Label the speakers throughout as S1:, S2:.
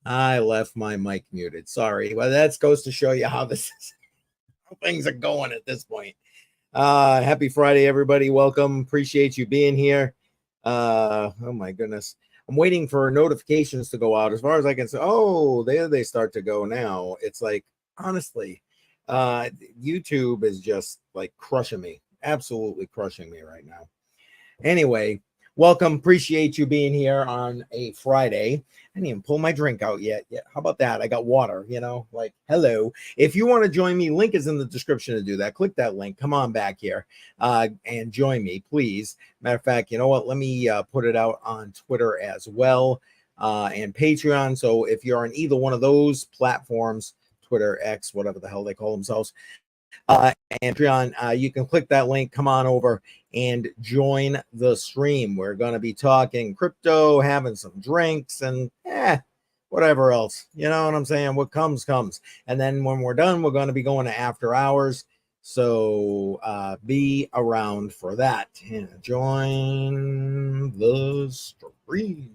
S1: I left my mic muted. Sorry. Well, that goes to show you how how things are going at this point. Happy Friday, everybody. Welcome. Appreciate you being here. Oh my goodness. I'm waiting for notifications to go out. As far as I can say, oh, there they start to go now. It's like, honestly, YouTube is just like crushing me. Absolutely crushing me right now. Anyway, welcome. Appreciate you being here on a Friday. I didn't even pull my drink out yet. Yeah, how about that? I got water, like, hello. If you want to join me, link is in the description to do that. Click that link. Come on back here and join me, please. Matter of fact, you know what? Let me put it out on Twitter as well and Patreon. So if you're on either one of those platforms, Twitter, X, whatever the hell they call themselves, and Patreon, you can click that link, come on over and join the stream. We're going to be talking crypto, having some drinks, and whatever else. You know what I'm saying? What comes. And then when we're done, we're going to be going to after hours. So be around for that. Join the stream.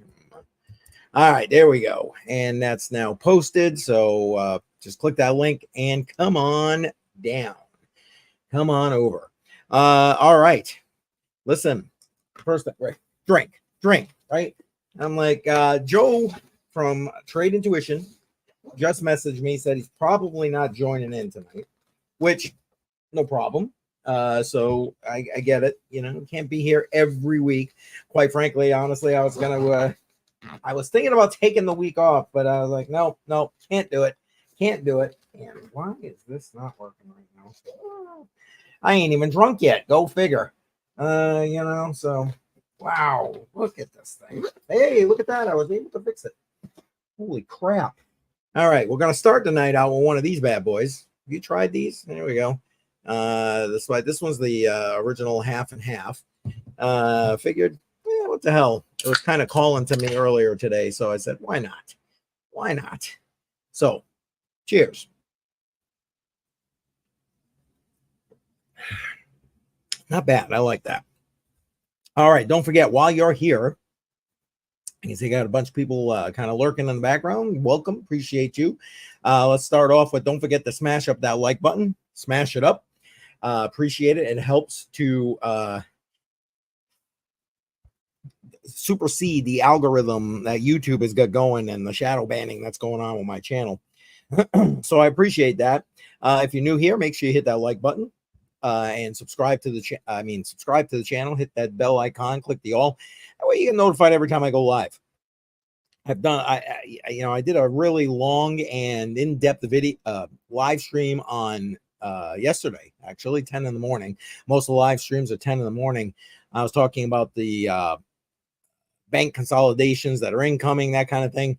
S1: All right, there we go. And that's now posted. So just click that link and come on down. Come on over. All right. Listen, first right, drink, right? I'm like, Joe from Trade Intuition just messaged me, said he's probably not joining in tonight, which no problem. So I get it, can't be here every week. Quite frankly, honestly, I was thinking about taking the week off, but I was like, no, can't do it. And why is this not working right now? I ain't even drunk yet. Go figure. So wow, look at this thing. Hey, look at that. I was able to fix it. Holy crap. All right, we're gonna start the night out with one of these bad boys. Have you tried these? There we go. This one's the original half and half. Figured, what the hell? It was kind of calling to me earlier today, so I said, why not? So cheers. Not bad. I like that. All right. Don't forget, while you're here, you can see I got a bunch of people kind of lurking in the background. Welcome. Appreciate you. Let's start off with, don't forget to smash up that like button. Smash it up. Appreciate it. It helps to supersede the algorithm that YouTube has got going and the shadow banning that's going on with my channel. So I appreciate that. If you're new here, make sure you hit that like button. And subscribe to the channel, hit that bell icon, click the all. That way you get notified every time I go live. I did a really long and in-depth video live stream on yesterday, actually 10 in the morning. Most of the live streams are 10 in the morning. I was talking about the bank consolidations that are incoming, that kind of thing.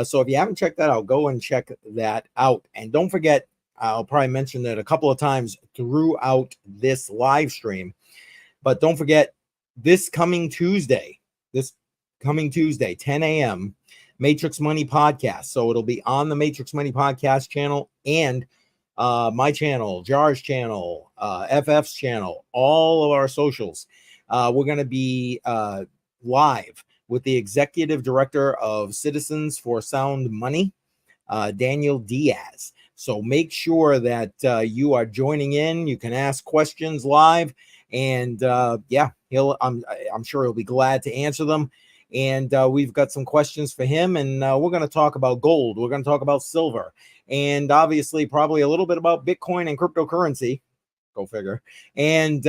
S1: So if you haven't checked that out, go and check that out. And don't forget, I'll probably mention it a couple of times throughout this live stream, but don't forget this coming Tuesday, 10 a.m. Matrix Money Podcast. So it'll be on the Matrix Money Podcast channel and my channel, Jar's channel, FF's channel, all of our socials. We're going to be live with the executive director of Citizens for Sound Money, Daniel Diaz. So make sure that you are joining in. You can ask questions live, and I'm sure he'll be glad to answer them. And we've got some questions for him, and we're going to talk about gold. We're going to talk about silver, and obviously probably a little bit about Bitcoin and cryptocurrency. Go figure. And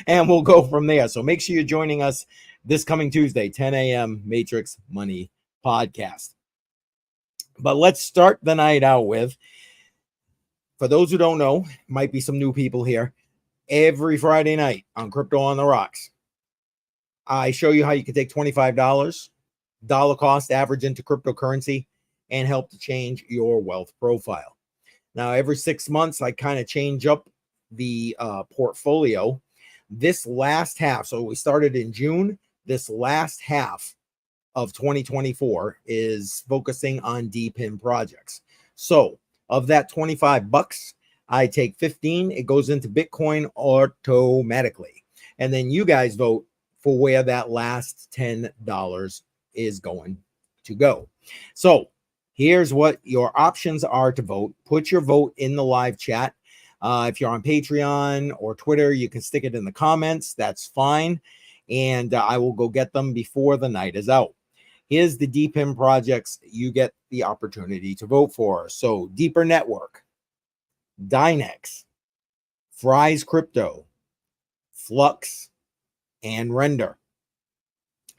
S1: and we'll go from there. So make sure you're joining us this coming Tuesday, 10 a.m. Matrix Money Podcast. But let's start the night out with, for those who don't know, might be some new people here, every Friday night on Crypto on the Rocks, I show you how you can take $25, dollar cost average into cryptocurrency, and help to change your wealth profile. Now, every 6 months, I kind of change up the portfolio. This last half, so we started in June, this last half of 2024 is focusing on DPIN projects. So of that $25, I take 15, it goes into Bitcoin automatically. And then you guys vote for where that last $10 is going to go. So here's what your options are to vote. Put your vote in the live chat. If you're on Patreon or Twitter, you can stick it in the comments. That's fine. And I will go get them before the night is out. Here's the DPIM projects you get the opportunity to vote for. So Deeper Network, Dynex, Fry's Crypto, Flux, and Render.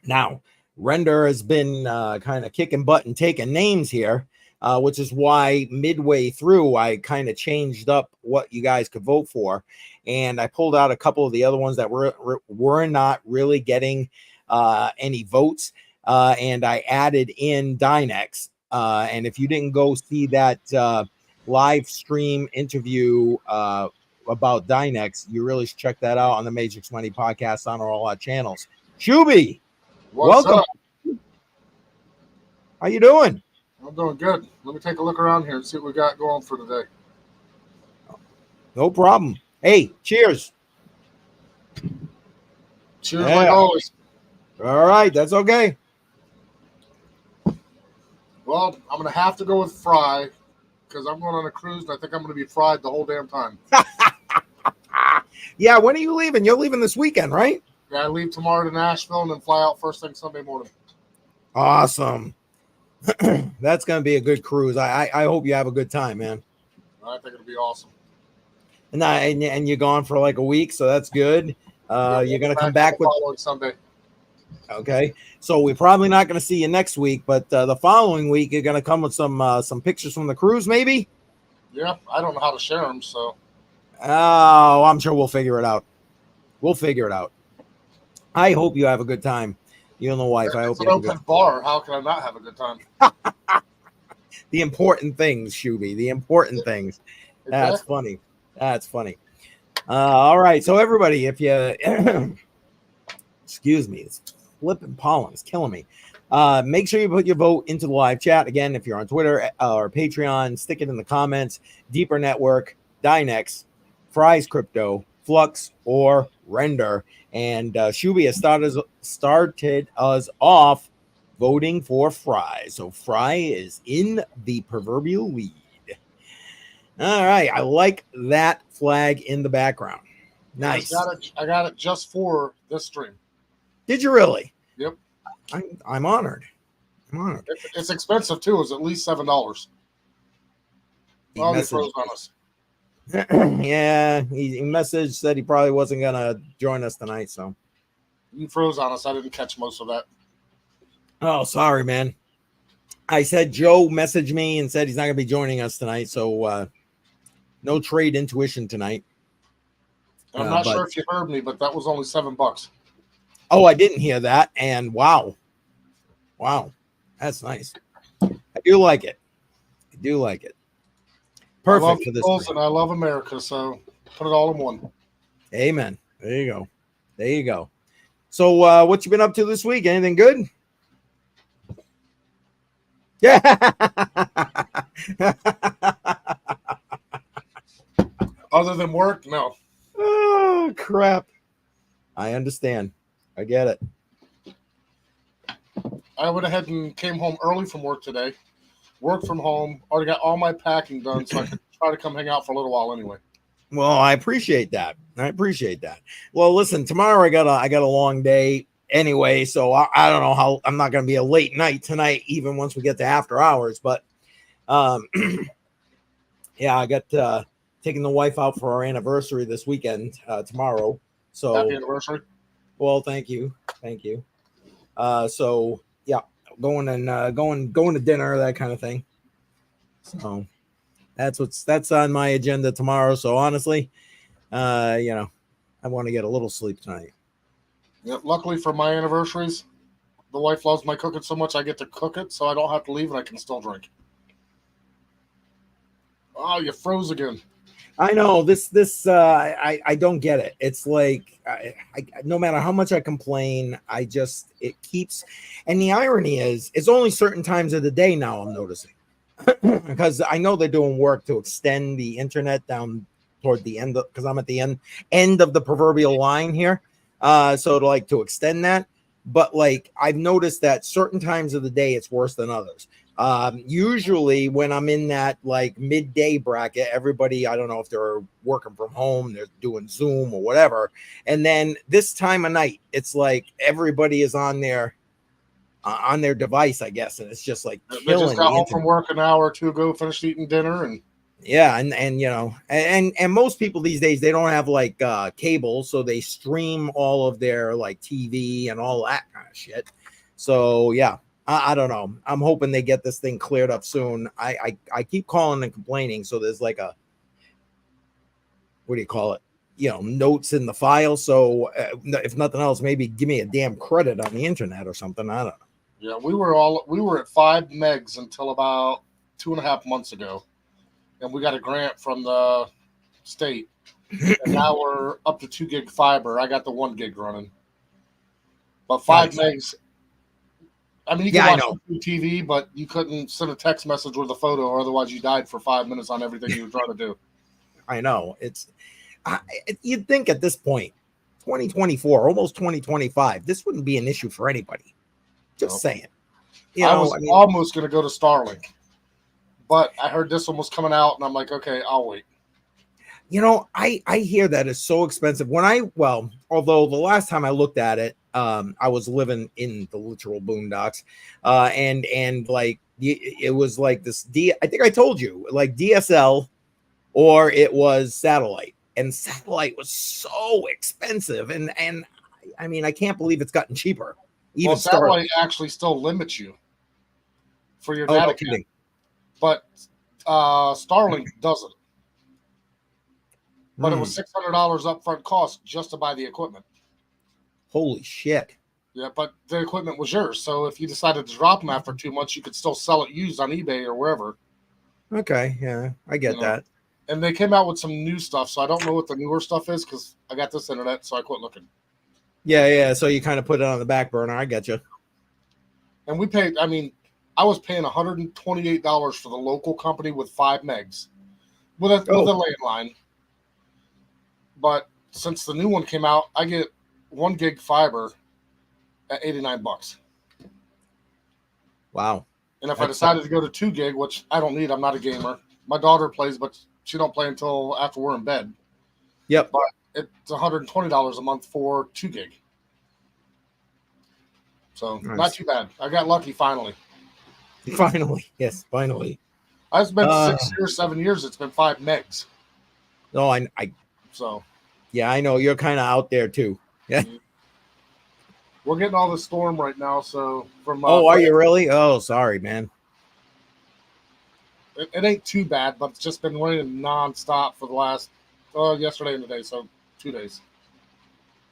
S1: Now, Render has been kind of kicking butt and taking names here, which is why midway through I kind of changed up what you guys could vote for, and I pulled out a couple of the other ones that were not really getting any votes, and I added in Dynex. And if you didn't go see that live stream interview about Dynex, you really should check that out on the Matrix Money podcast on all our channels. Shuby, welcome.
S2: Up?
S1: How you doing?
S2: I'm doing good. Let me take a look around here and see what we got going for today.
S1: No problem. Hey, cheers.
S2: Cheers, like always.
S1: All right, that's okay.
S2: Well, I'm going to have to go with Fry because I'm going on a cruise and I think I'm going to be fried the whole damn time.
S1: Yeah, when are you leaving? You're leaving this weekend, right?
S2: Yeah, I leave tomorrow to Nashville and then fly out first thing Sunday morning.
S1: Awesome. That's going to be a good cruise. I hope you have a good time, man.
S2: I think it'll be awesome.
S1: And you're gone for like a week, so that's good. You're going to come back with
S2: following Sunday.
S1: Okay, so we're probably not going to see you next week, but the following week you're going to come with some pictures from the cruise, maybe.
S2: Yeah, I don't know how to share them, so.
S1: Oh, I'm sure we'll figure it out. We'll figure it out. I hope you have a good time. You and the wife. I hope
S2: it's an open bar. How can I not have a good time?
S1: The important things, Shuby. The important things. That's funny. That's funny. All right. So everybody, if you excuse me, it's flipping pollen. It's killing me. Make sure you put your vote into the live chat. Again, if you're on Twitter or Patreon, stick it in the comments. Deeper Network, Dynex, Fry's Crypto, Flux, or Render. And Shuby has started us off voting for Fry. So Fry is in the proverbial lead. All right. I like that flag in the background. Nice.
S2: I got it just for this stream.
S1: Did you really?
S2: Yep.
S1: I'm honored. I'm honored.
S2: It's expensive too. It's at least $7. Well, he froze on us.
S1: Yeah, he messaged said he probably wasn't gonna join us tonight. So
S2: he froze on us. I didn't catch most of that.
S1: Oh, sorry, man. I said Joe messaged me and said he's not gonna be joining us tonight. So no trade intuition tonight.
S2: I'm not sure if you heard me, but that was only $7.
S1: Oh, I didn't hear that. And wow, that's nice. I do like it. I do like it. Perfect for this.
S2: And I love America, so put it all in one.
S1: Amen. There you go. There you go. So, what you been up to this week? Anything good? Yeah.
S2: Other than work, no.
S1: Oh crap! I understand. I get it.
S2: I went ahead and came home early from work today. Worked from home. Already got all my packing done, so I could try to come hang out for a little while anyway.
S1: Well, I appreciate that. Well, listen, tomorrow I got a long day anyway, so I don't know how I'm not going to be a late night tonight, even once we get to after hours. But yeah, I got taking the wife out for our anniversary this weekend tomorrow. So
S2: happy anniversary.
S1: Well, thank you. So yeah, going to dinner, that kind of thing. So that's on my agenda tomorrow. So honestly, I want to get a little sleep tonight.
S2: Yeah, luckily for my anniversaries, the wife loves my cooking so much I get to cook it, so I don't have to leave and I can still drink. Oh, you froze again.
S1: I know this. I don't get it. It's like I no matter how much I complain, it keeps. And the irony is, it's only certain times of the day now I'm noticing, because I know they're doing work to extend the internet down toward the end, because I'm at the end of the proverbial line here. So to extend that, but like I've noticed that certain times of the day it's worse than others. Usually when I'm in that like midday bracket, everybody, I don't know if they're working from home, they're doing Zoom or whatever. And then this time of night, it's like everybody is on their device, I guess. And it's just like
S2: They just
S1: killing
S2: got
S1: the
S2: home from
S1: internet.
S2: work an hour or two ago, finished eating dinner, and
S1: Yeah, and you know, and most people these days they don't have like cable, so they stream all of their like TV and all that kind of shit. So yeah, I don't know. I'm hoping they get this thing cleared up soon. I keep calling and complaining, so there's like a, what do you call it? You know, notes in the file. So if nothing else, maybe give me a damn credit on the internet or something. I don't know.
S2: yeah, we were at 5 megs until about 2.5 months ago, and we got a grant from the state, and now we're up to 2 gig fiber. I got the 1 gig running, but five
S1: Nice.
S2: megs. I mean, you could
S1: Yeah, I
S2: watch
S1: know.
S2: TV, but you couldn't send a text message with a photo, or otherwise you died for 5 minutes on everything you were trying to do.
S1: I know. You'd think at this point, 2024, almost 2025, this wouldn't be an issue for anybody. Just
S2: Nope.
S1: saying.
S2: I was almost going to go to Starlink, but I heard this one was coming out, and I'm like, okay, I'll wait.
S1: You know, I hear that it's so expensive. Although the last time I looked at it, I was living in the literal boondocks, and like it was like this I think I told you, like DSL, or it was satellite, and satellite was so expensive, and I mean, I can't believe it's gotten cheaper. Even
S2: Satellite
S1: Starlink.
S2: actually still limits you for your
S1: Oh,
S2: data
S1: no
S2: cap,
S1: kidding.
S2: but Starlink doesn't. But it was $600 upfront cost just to buy the equipment.
S1: Holy shit.
S2: Yeah, but the equipment was yours. So if you decided to drop them after 2 months, you could still sell it used on eBay or wherever.
S1: Okay, yeah, I get that.
S2: And they came out with some new stuff, so I don't know what the newer stuff is because I got this internet, so I quit looking.
S1: Yeah. So you kind of put it on the back burner. I get you.
S2: And we paid, I mean, I was paying $128 for the local company with 5 megs with a landline. But since the new one came out, I get 1 gig fiber at $89.
S1: Wow.
S2: And if I decided to go to 2 gig, which I don't need, I'm not a gamer. My daughter plays, but she don't play until after we're in bed.
S1: Yep.
S2: But it's $120 a month for 2 gig. So Not too bad. I got lucky finally.
S1: Finally. Yes, finally.
S2: It's been 6 years, 7 years. It's been 5 megs.
S1: No,
S2: So.
S1: Yeah, I know you're kind of out there too. Yeah.
S2: We're getting all the storm right now. So from.
S1: Are you really? Oh, sorry, man.
S2: It ain't too bad, but it's just been raining nonstop for the last yesterday and today, so 2 days.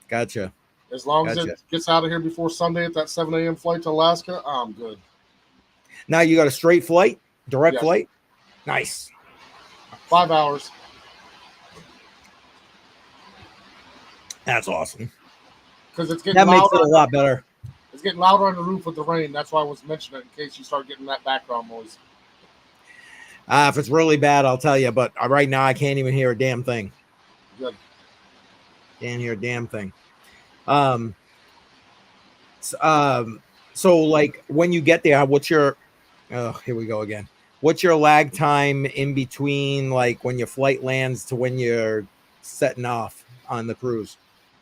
S1: Gotcha.
S2: As long as it gets out of here before Sunday at that 7 a.m. flight to Alaska, I'm good.
S1: Now you got a straight flight, direct flight? Nice.
S2: 5 hours.
S1: That's awesome.
S2: Because it's getting
S1: that makes it a lot better.
S2: It's getting louder on the roof with the rain. That's why I was mentioning it in case you start getting that background noise.
S1: If it's really bad, I'll tell you. But right now, I can't even hear a damn thing.
S2: Good.
S1: Can't hear a damn thing. So like when you get there, what's your? Oh, here we go again. What's your lag time in between, like when your flight lands to when you're setting off on the cruise?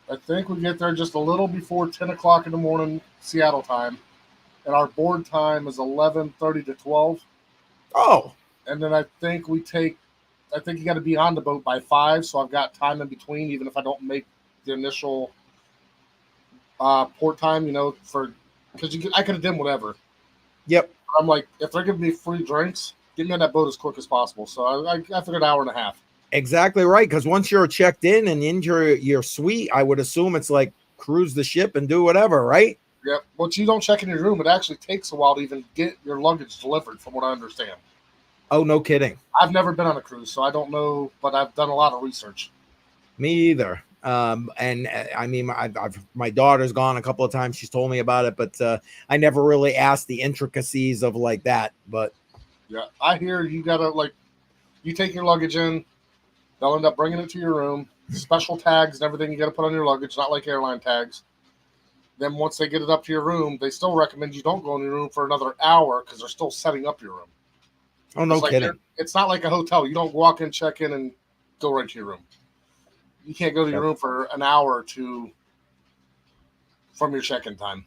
S2: I think we get there just a little before 10 o'clock in the morning, Seattle time. And our board time is 11:30 to 12.
S1: Oh.
S2: And then I think you got to be on the boat by 5. So I've got time in between, even if I don't make the initial port time, because I could have done whatever.
S1: Yep.
S2: I'm like, if they're giving me free drinks, get me on that boat as quick as possible. So I figured an hour and a half.
S1: Exactly right, because once you're checked in and in your suite, I would assume it's like cruise the ship and do whatever, right?
S2: Yep. Once you don't check in your room, it actually takes a while to even get your luggage delivered, from what I understand.
S1: Oh, no kidding.
S2: I've never been on a cruise, so I don't know, but I've done a lot of research.
S1: Me either. And I mean, my daughter's gone a couple of times. She's told me about it, but I never really asked the intricacies of like that. But
S2: yeah, I hear you gotta you take your luggage in. They'll end up bringing it to your room. Special tags and everything you got to put on your luggage, not like airline tags. Then once they get it up to your room, they still recommend you don't go in your room for another hour because they're still setting up your room.
S1: Oh, no kidding.
S2: It's not like a hotel. You don't walk in, check in, and go right to your room. You can't go to your room for an hour or two from your check-in time.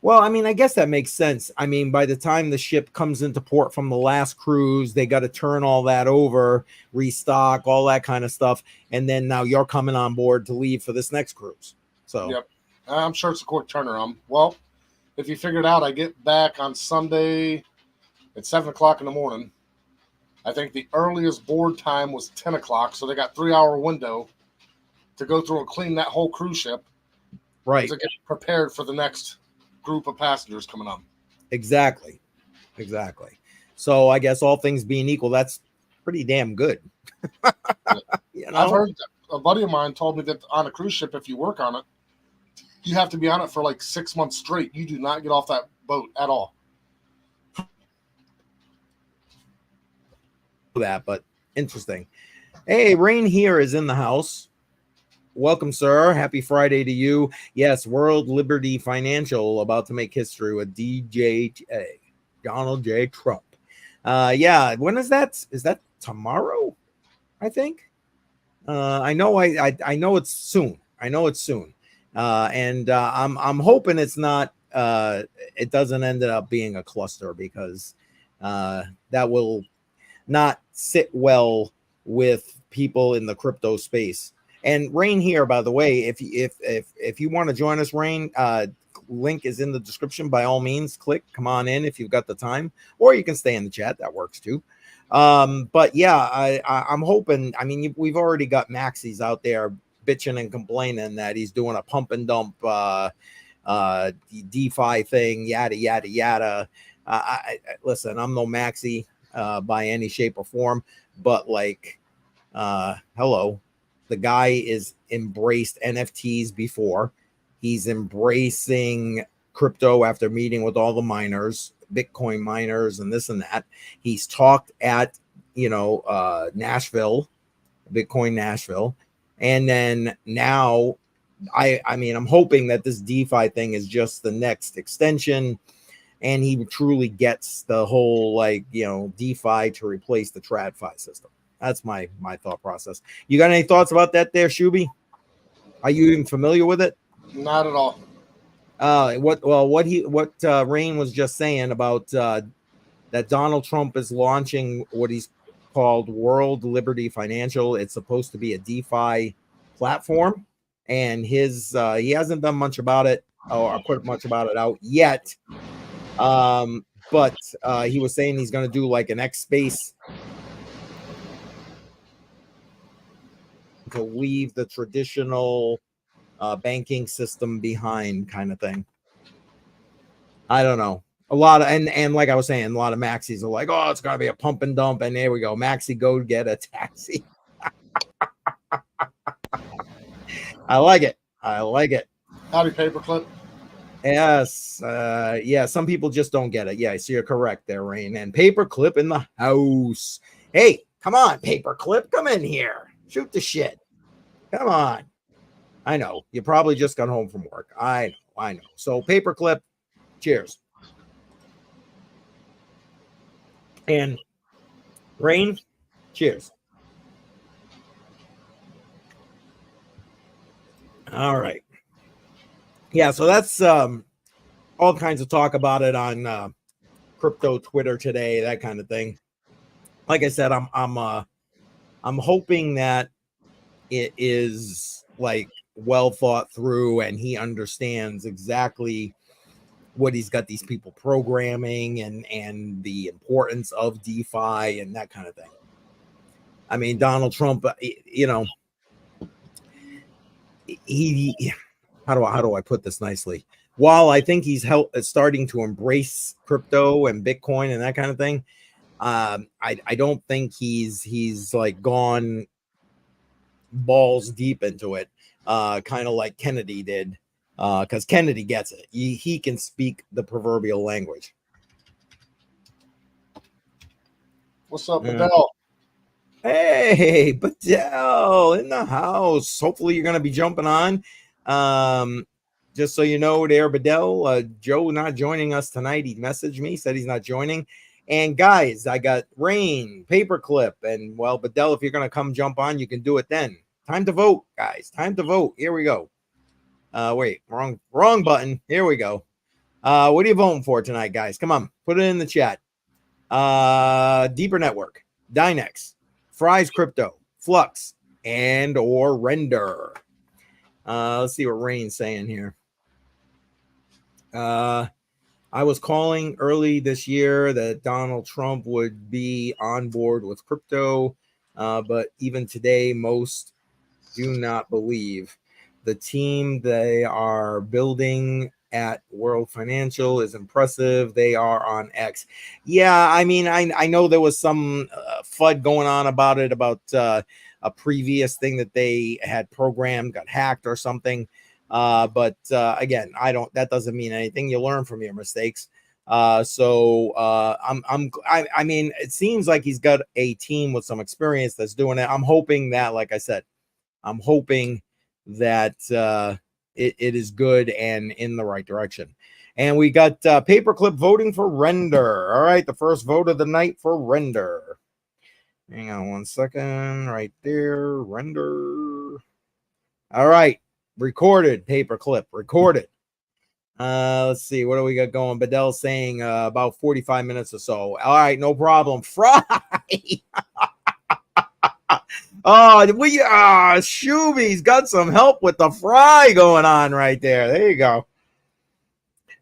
S1: Well, I mean, I guess that makes sense. I mean, by the time the ship comes into port from the last cruise, they got to turn all that over, restock, all that kind of stuff. And then now you're coming on board to leave for this next cruise. So,
S2: yep. I'm sure it's a quick turnaround. Well, if you figured out, I get back on Sunday at 7 o'clock in the morning. I think the earliest board time was 10 o'clock. So they got 3-hour window to go through and clean that whole cruise ship.
S1: Right.
S2: To get prepared for the next group of passengers coming on.
S1: Exactly. So I guess all things being equal, that's pretty damn good.
S2: You know? I've heard a buddy of mine told me that on a cruise ship, if you work on it, you have to be on it for like 6 months straight. You do not get off that boat at all.
S1: That, but interesting. Hey, Rain here is in the house. Welcome, sir. Happy Friday to you. Yes, World Liberty Financial about to make history with DJJ, Donald J. Trump. Yeah, when is that? Is that tomorrow? I think. I know it's soon. And I'm hoping it's not. It doesn't end up being a cluster because that will not sit well with people in the crypto space. And Rain here, by the way, if you want to join us, Rain, link is in the description. By all means, click, come on in if you've got the time, or you can stay in the chat. That works too. But yeah, I'm hoping. I mean, we've already got Maxie's out there bitching and complaining that he's doing a pump and dump DeFi thing, yada yada yada. Listen, I'm no Maxie by any shape or form, but like, hello. The guy is embraced NFTs before. He's embracing crypto after meeting with all the miners, Bitcoin miners, and this and that. He's talked at, Nashville, Bitcoin Nashville. And then now, I mean, I'm hoping that this DeFi thing is just the next extension. And he truly gets the whole, DeFi to replace the TradFi system. That's my thought process. You got any thoughts about that there, Shuby? Are you even familiar with it?
S2: Not at all.
S1: What Rain was just saying about that Donald Trump is launching what he's called World Liberty Financial. It's supposed to be a DeFi platform, and he hasn't done much about it or put much about it out yet. But he was saying he's going to do like an X Space to leave the traditional banking system behind, kind of thing. I don't know. A lot of and like I was saying, a lot of maxis are like, oh, it's gotta be a pump and dump, and there we go, maxi, go get a taxi. I like it.
S2: Howdy, paperclip.
S1: Yes, yeah. Some people just don't get it. Yeah, so you're correct there, Rain. And paperclip in the house. Hey, come on, paperclip, come in here. Shoot the shit. Come on. I know. You probably just got home from work. I know. So paperclip, cheers. And Rain, cheers. All right. Yeah, so that's all kinds of talk about it on crypto Twitter today, that kind of thing. Like I said, I'm hoping that it is like well thought through and he understands exactly what he's got these people programming and the importance of DeFi and that kind of thing. I mean, Donald Trump, he how do I put this nicely? While I think he's starting to embrace crypto and Bitcoin and that kind of thing, I don't think he's like gone balls deep into it, kind of like Kennedy did, because Kennedy gets it. He can speak the proverbial language.
S2: What's up, Adele?
S1: Hey, Badell in the house. Hopefully you're going to be jumping on. just so you know, there, Bedell, Joe not joining us tonight. He messaged me, said he's not joining. And guys, I got Rain, Paperclip, and well, Bedell, if you're going to come jump on, you can do it then. Time to vote, guys. Time to vote. Here we go. Wait, wrong button. Here we go. What are you voting for tonight, guys? Come on, put it in the chat. Deeper Network, Dynex, Fry's Crypto, Flux, and or Render. Let's see what Rain's saying here. I was calling early this year that Donald Trump would be on board with crypto, but even today, most do not believe. The team they are building at World Financial is impressive. They are on X. Yeah, I mean, I know there was some FUD going on about it, about a previous thing that they had programmed got hacked or something. But again, that doesn't mean anything. You learn from your mistakes. I mean, it seems like he's got a team with some experience that's doing it. I'm hoping that, like I said, I'm hoping that it is good and in the right direction. And we got Paperclip voting for Render. All right, the first vote of the night for Render. Hang on 1 second, right there, Render. All right, recorded, Paperclip, recorded. Let's see, what do we got going? Bedell saying about 45 minutes or so. All right, no problem. Fry. Shuby's got some help with the Fry going on right there. There you go.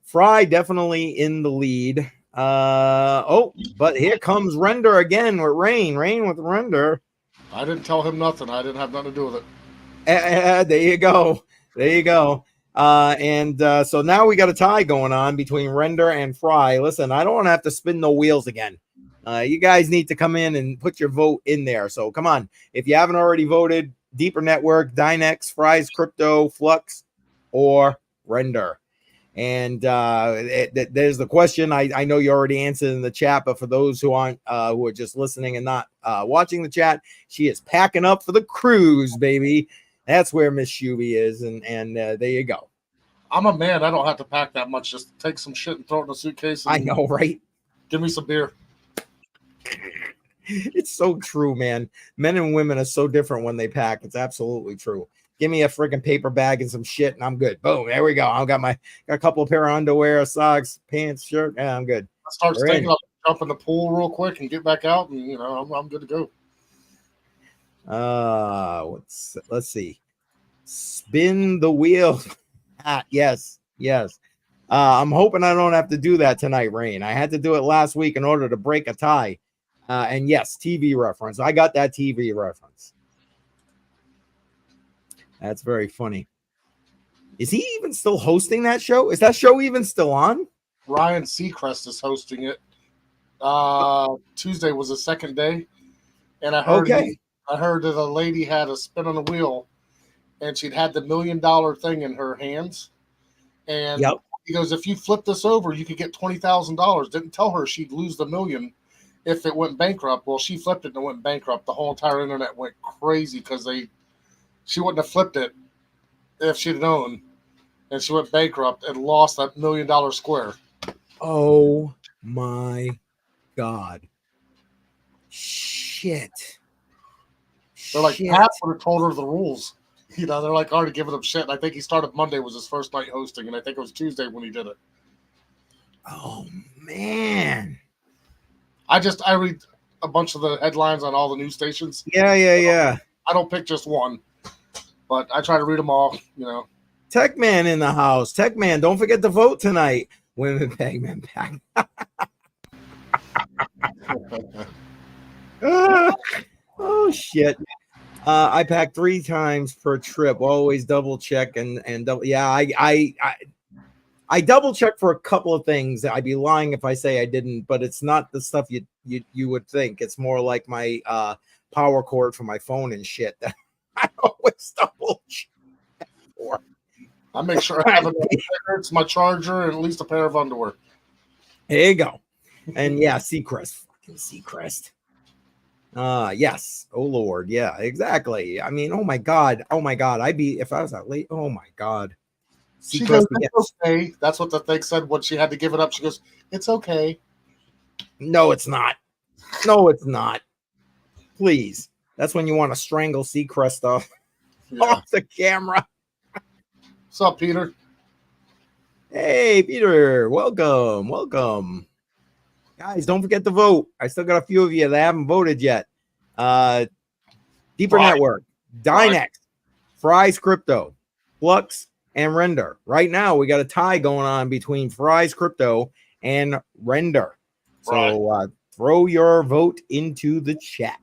S1: Fry definitely in the lead. But here comes Render again with Rain with Render.
S2: I didn't tell him nothing. I didn't have nothing to do with it.
S1: There you go. So now we got a tie going on between Render and Fry. Listen, I don't want to have to spin no wheels again. You guys need to come in and put your vote in there. So come on. If you haven't already voted, Deeper Network, Dynex, Fry's Crypto, Flux, or Render. And there's the question. I know you already answered in the chat, but for those who aren't, who are just listening and not watching the chat, she is packing up for the cruise, baby. That's where Miss Shuby is. And there you go.
S2: I'm a man. I don't have to pack that much. Just take some shit and throw it in a suitcase.
S1: I know, right?
S2: Give me some beer.
S1: It's so true, man. Men and women are so different when they pack. It's absolutely true. Give me a freaking paper bag and some shit, and I'm good. Boom, there we go. I've got a couple of pair of underwear, socks, pants, shirt. Yeah, I'm good.
S2: I start thinking I'll jump in the pool real quick and get back out, and I'm good to
S1: go. Let's see. Spin the wheel. Yes. I'm hoping I don't have to do that tonight, Rain. I had to do it last week in order to break a tie. And yes, TV reference. I got that TV reference. That's very funny. Is he even still hosting that show? Is that show even still on?
S2: Ryan Seacrest is hosting it. Tuesday was the second day. And I heard that a lady had a spin on the wheel and she'd had the $1 million thing in her hands. And he goes, if you flip this over, you could get $20,000. Didn't tell her she'd lose the $1 million if it went bankrupt. Well, she flipped it and it went bankrupt. The whole entire internet went crazy because she wouldn't have flipped it if she'd known. And she went bankrupt and lost that $1 million square.
S1: Oh my God. Shit.
S2: They're like, Pat would have told her the rules. They're like already giving him shit. And I think he started Monday was his first night hosting, and I think it was Tuesday when he did it.
S1: Oh man.
S2: I read a bunch of the headlines on all the news stations.
S1: Yeah.
S2: I don't pick just one, but I try to read them all,
S1: Tech Man in the house. Tech Man, don't forget to vote tonight. Women bag, men pack. Oh shit. I pack 3 times per trip. Always double check and double. Yeah, I double check for a couple of things. I'd be lying if I say I didn't, but it's not the stuff you would think. It's more like my power cord for my phone and shit that I always double check for.
S2: I make sure I have it's my charger and at least a pair of underwear.
S1: There you go. And yeah, Seacrest. Fucking Seacrest. Yes. Oh Lord. Yeah, exactly. I mean, oh my God. If I was that late, oh my God.
S2: She goes, it's okay. That's what the thing said when she had to give it up. She goes, it's okay.
S1: No, it's not. No, it's not. Please. That's when you want to strangle Seacrest off the camera.
S2: What's up, Peter?
S1: Hey, Peter. Welcome. Guys, don't forget to vote. I still got a few of you that haven't voted yet. Deeper Network, Dynex, Fry's Crypto, Flux, and Render. Right now, we got a tie going on between Fry's Crypto and Render. So throw your vote into the chat.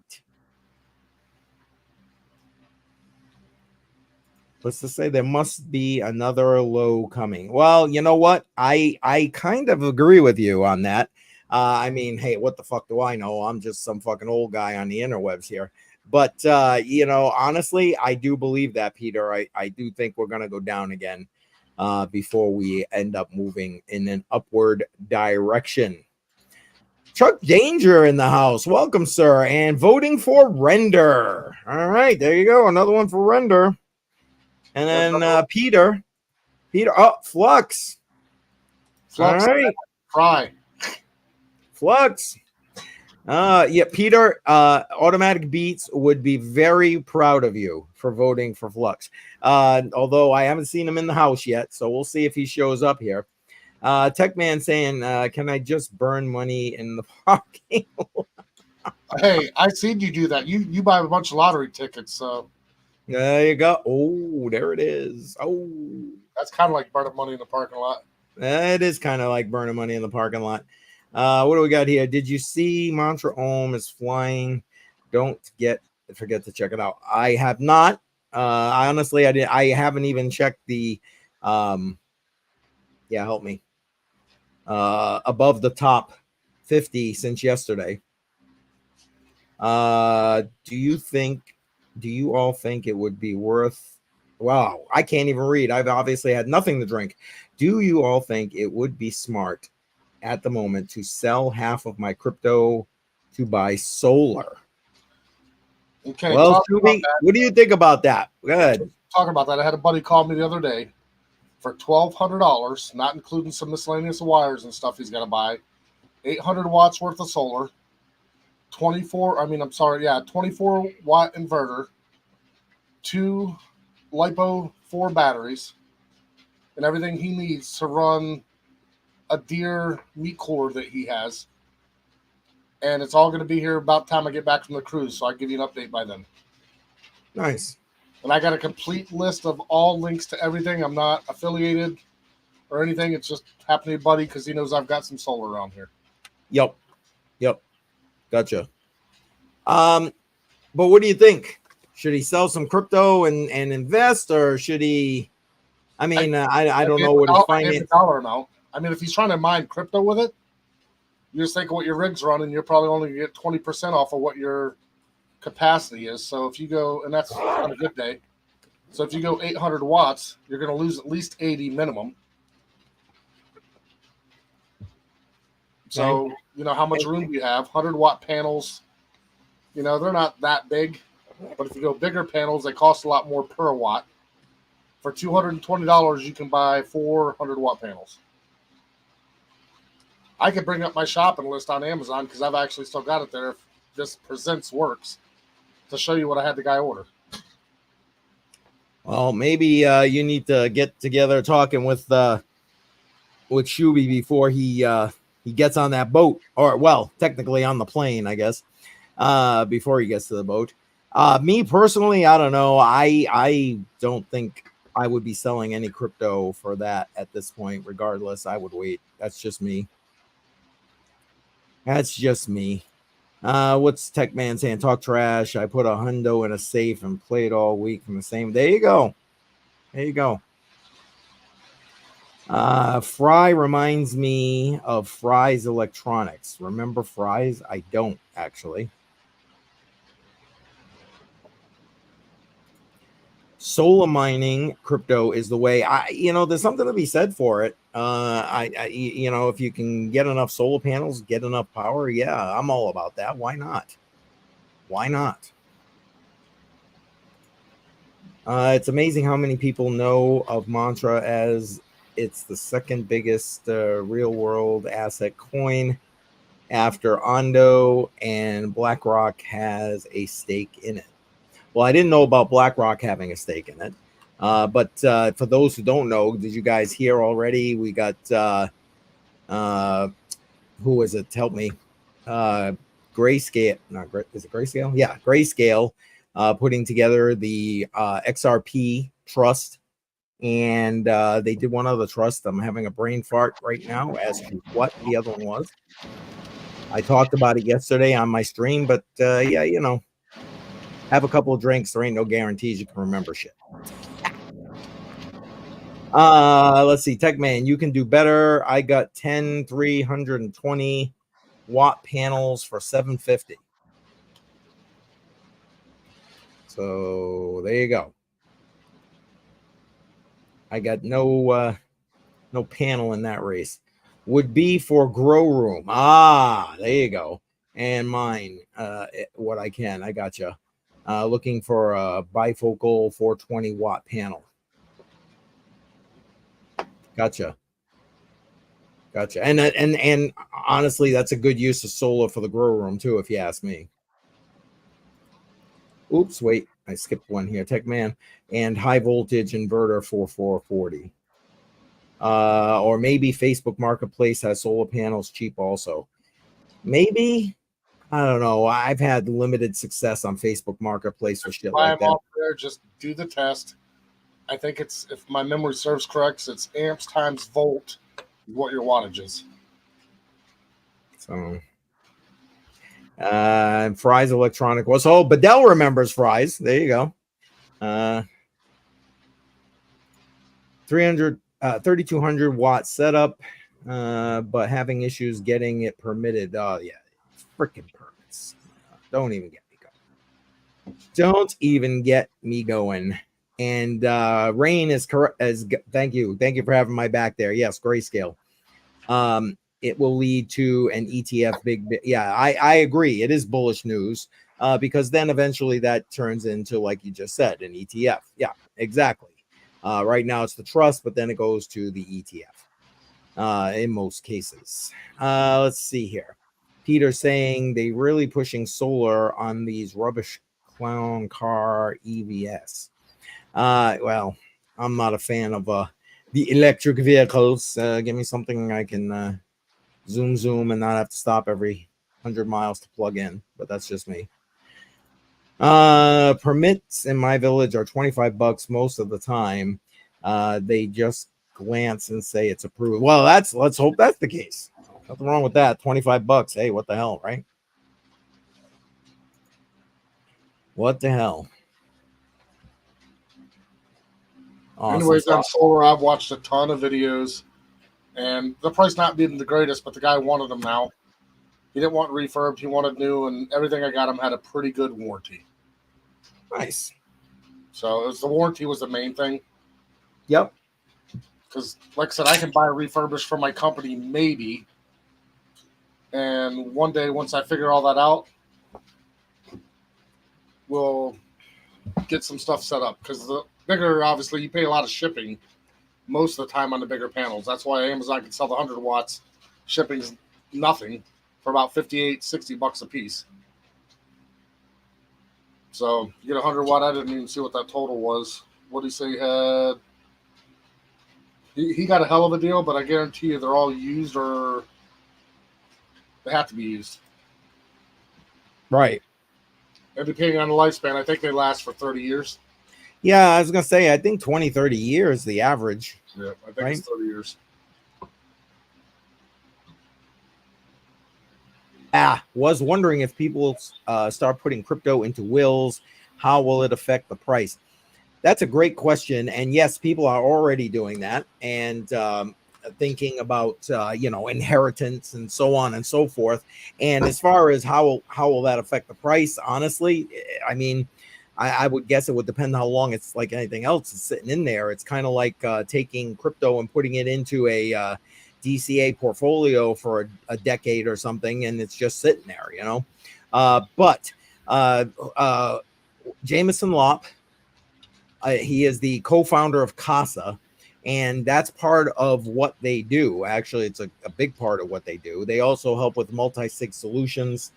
S1: Let's just say there must be another low coming. Well, you know what? I kind of agree with you on that. I mean, hey, what the fuck do I know? I'm just some fucking old guy on the interwebs here. But, honestly, I do believe that, Peter. I do think we're going to go down again before we end up moving in an upward direction. Chuck Danger in the house. Welcome, sir. And voting for Render. All right, there you go. Another one for Render. And then Peter. Oh, Flux. All right.
S2: Fry.
S1: Flux. Peter, Automatic Beats would be very proud of you for voting for Flux. Although I haven't seen him in the house yet, so we'll see if he shows up here. Techman saying, can I just burn money in the parking lot?
S2: Hey, I seen you do that. You buy a bunch of lottery tickets, so
S1: there you go. Oh, there it is. Oh,
S2: that's kind of like burning money in the parking lot.
S1: It is kind of like burning money in the parking lot. What do we got here? Did you see Mantra Om is flying? Don't forget to check it out. I have not. I honestly, I haven't even checked the. Help me. Above the top 50 since yesterday. Do you all think it would be worth? Wow, I can't even read. I've obviously had nothing to drink. Do you all think it would be smart at the moment to sell half of my crypto to buy solar? Okay. Well, Shuby, what do you think about that? Good.
S2: Talking about that, I had a buddy call me the other day for $1,200, not including some miscellaneous wires and stuff he's got to buy. 800 watts worth of solar. 24 watt inverter, 2 LiPo 4 batteries, and everything he needs to run a deer meat cooler that he has. And it's all going to be here about the time I get back from the cruise, so I'll give you an update by then.
S1: Nice.
S2: And I got a complete list of all links to everything. I'm not affiliated or anything. It's just happened to be a buddy because he knows I've got some solar around here.
S1: Yep. Gotcha. But what do you think? Should he sell some crypto and invest, or should he? I mean, I don't know what his finance
S2: dollar amount. I mean, if he's trying to mine crypto with it, you just think of what your rig's running. You're probably only going to get 20% off of what your capacity is. So if you go, and that's on a good day. So if you go 800 watts, you're going to lose at least 80 minimum. So, how much room do you have? 100-watt panels, they're not that big. But if you go bigger panels, they cost a lot more per watt. For $220, you can buy 400-watt panels. I could bring up my shopping list on Amazon because I've actually still got it there if this presents works to show you what I had the guy order.
S1: Well, maybe you need to get together talking with Shuby before he gets on that boat, or well, technically on the plane, I guess, before he gets to the boat. Me personally, I don't know. I don't think I would be selling any crypto for that at this point. Regardless, I would wait. That's just me. What's Techman saying? Talk trash. I put a hundo in a safe and played all week from the same. There you go. Fry reminds me of Fry's Electronics. Remember Fry's? I don't actually. Solar mining crypto is the way. There's something to be said for it. If you can get enough solar panels, get enough power, yeah, I'm all about that. Why not? It's amazing how many people know of Mantra, as it's the second biggest real world asset coin after Ondo, and BlackRock has a stake in it. Well, I didn't know about BlackRock having a stake in it. But for those who don't know, did you guys hear already? We got, who is it? Help me. Grayscale. Is it Grayscale? Yeah, Grayscale putting together the XRP trust. And they did one other trust. I'm having a brain fart right now as to what the other one was. I talked about it yesterday on my stream, but yeah, you know, have a couple of drinks. There ain't no guarantees you can remember shit. Let's see. TechMan, you can do better. I got 10 320 watt panels for $750. So there you go. I got no panel in that race. Would be for grow room. There you go. And mine, what I can. I got you. Looking for a bifocal 420 watt panel. Gotcha. And honestly, that's a good use of solar for the grow room too, if you ask me. Oops, wait, I skipped one here. TechMan and high voltage inverter for 440. Or maybe Facebook Marketplace has solar panels cheap also. Maybe, I don't know. I've had limited success on Facebook Marketplace for shit like that.
S2: Off there, just do the test. I think it's, if my memory serves correct, it's amps times volt is what your wattage is.
S1: So, Fry's Electronic was, oh, Bedell remembers Fry's. There you go. 3,200 watt setup, but having issues getting it permitted. Oh yeah, freaking permits. Don't even get me going. Don't even get me going. And Rain is correct. As thank you for having my back there. Yes, Grayscale. It will lead to an ETF. Yeah, I agree. It is bullish news because then eventually that turns into, like you just said, an ETF. Yeah, exactly. Right now it's the trust, but then it goes to the ETF in most cases. Let's see here. Peter saying they really pushing solar on these rubbish clown car EVs. Well, I'm not a fan of the electric vehicles. Give me something I can zoom and not have to stop every 100 miles to plug in, but that's just me. Permits in my village are $25 most of the time. They just glance and say it's approved. Well, let's hope that's the case. Nothing wrong with that. $25. Hey, what the hell, right? What the hell?
S2: Awesome. Anyways, on solar, I've watched a ton of videos, and the price not being the greatest, but the guy wanted them now. He didn't want refurbed. He wanted new, and everything I got him had a pretty good warranty.
S1: Nice.
S2: So the warranty was the main thing.
S1: Yep.
S2: Because, like I said, I can buy refurbished from my company, maybe. And one day, once I figure all that out, we'll get some stuff set up. Because the bigger, obviously, you pay a lot of shipping most of the time on the bigger panels. That's why Amazon can sell the 100 watts. Shipping's nothing for about $58-$60 a piece. So you get 100 watt. I didn't even see what that total was. What did he say he had? He got a hell of a deal, but I guarantee you they're all used or they have to be used.
S1: Right.
S2: And depending on the lifespan, I think they last for 30 years.
S1: Yeah, I was going to say, I think 20, 30 years, the average.
S2: Yeah, I think it's 30 years.
S1: Was wondering if people start putting crypto into wills, how will it affect the price? That's a great question. And yes, people are already doing that and thinking about, inheritance and so on and so forth. And as far as how will that affect the price? Honestly, I mean, I would guess it would depend how long it's like anything else is sitting in there. It's kind of like taking crypto and putting it into a DCA portfolio for a decade or something, and it's just sitting there, But Jameson Lopp He is the co-founder of CASA, and that's part of what they do. Actually, it's a big part of what they do. They also help with multi-sig solutions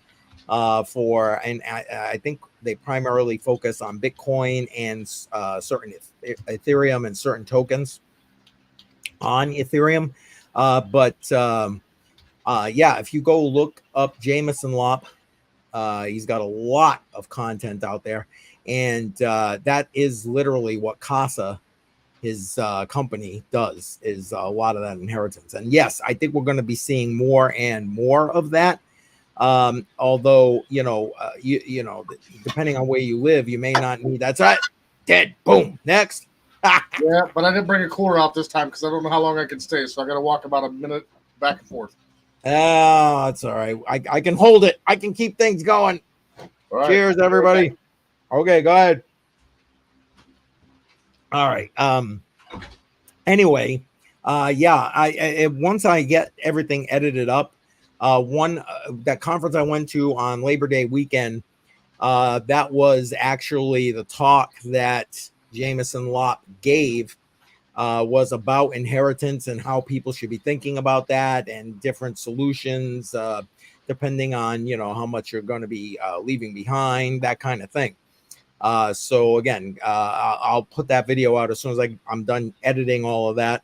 S1: and I think they primarily focus on Bitcoin and certain Ethereum and certain tokens on Ethereum. Yeah, if you go look up Jameson Lopp, he's got a lot of content out there, and that is literally what CASA, his company, does, is a lot of that inheritance. And yes, I think we're going to be seeing more and more of that. Although, you know, depending on where you live, you may not need. That's right. Dead. Boom. Next.
S2: Yeah, but I didn't bring a cooler out this time because I don't know how long I can stay, so I got to walk about a minute back and forth.
S1: Oh, that's all right. I can hold it. I can keep things going. All right. Cheers, everybody. Okay, go ahead. All right. Anyway, yeah. I once I get everything edited up, that conference I went to on Labor Day weekend, that was actually the talk that Jameson Lopp gave. Was about inheritance and how people should be thinking about that and different solutions, depending on, you know, how much you're going to be leaving behind, that kind of thing. So again, I'll put that video out as soon as I'm done editing all of that,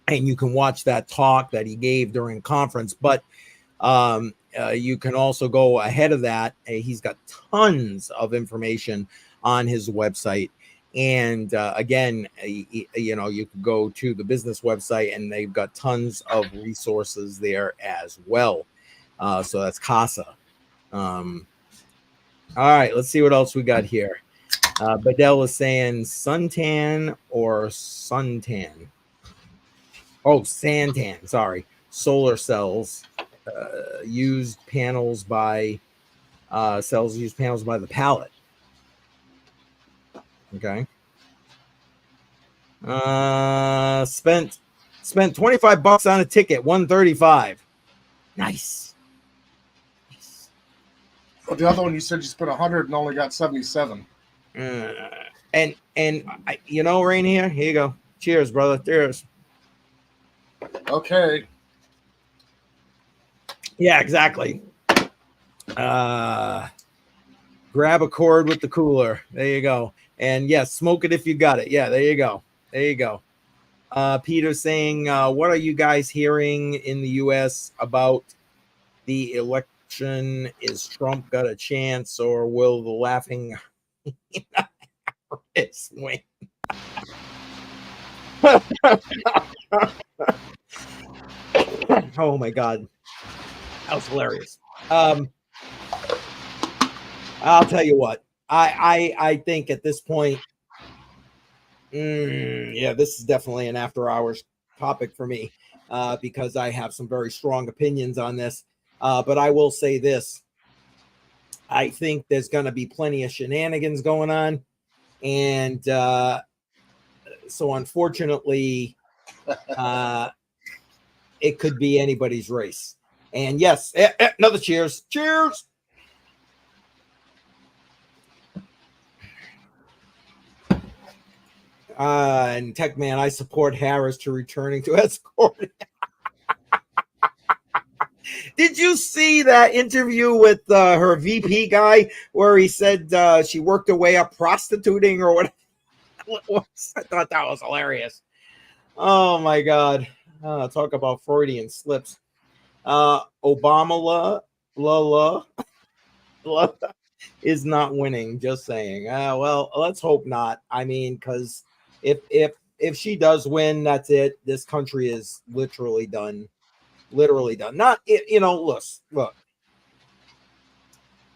S1: and you can watch that talk that he gave during conference. But you can also go ahead of that. He's got tons of information on his website. And again, you know, you can go to the business website and they've got tons of resources there as well. So that's CASA. All right, let's see what else we got here. Bedell is saying suntan or suntan. Oh, santan. Sorry. Solar cells used panels by the pallet. Okay. Spent $25 on a ticket, $135. Nice.
S2: But the other one, you said you spent 100 and only got 77.
S1: And you know, Rain, here you go. Cheers, brother. Cheers.
S2: Okay.
S1: Yeah, exactly. Grab a cord with the cooler. There you go. And yes, smoke it if you got it. Yeah, there you go. There you go. Peter saying, what are you guys hearing in the U.S. about the election? Is Trump got a chance, or will the laughing win? Oh my God, that was hilarious. I'll tell you what. I think at this point, yeah, this is definitely an after hours topic for me, because I have some very strong opinions on this. But I will say this. I think there's going to be plenty of shenanigans going on. And so unfortunately, it could be anybody's race. And yes, another cheers. Cheers. And Tech Man, I support Harris to returning to escort. Did you see that interview with her VP guy where he said she worked her way up prostituting or what? I thought that was hilarious. Oh my God. Talk about Freudian slips. Obama is not winning. Just saying. Well, let's hope not. I mean, because if she does win, that's it. This country is literally done. Literally done. Not, you know, look.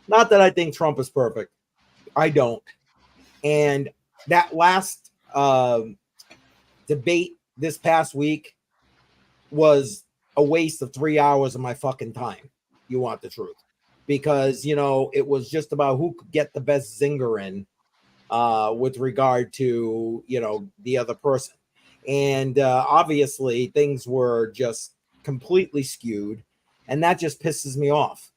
S1: Not that I think Trump is perfect. I don't. And that last debate this past week was a waste of 3 hours of my fucking time. You want the truth? Because, you know, it was just about who could get the best zinger in with regard to, you know, the other person. And obviously things were just completely skewed, and that just pisses me off.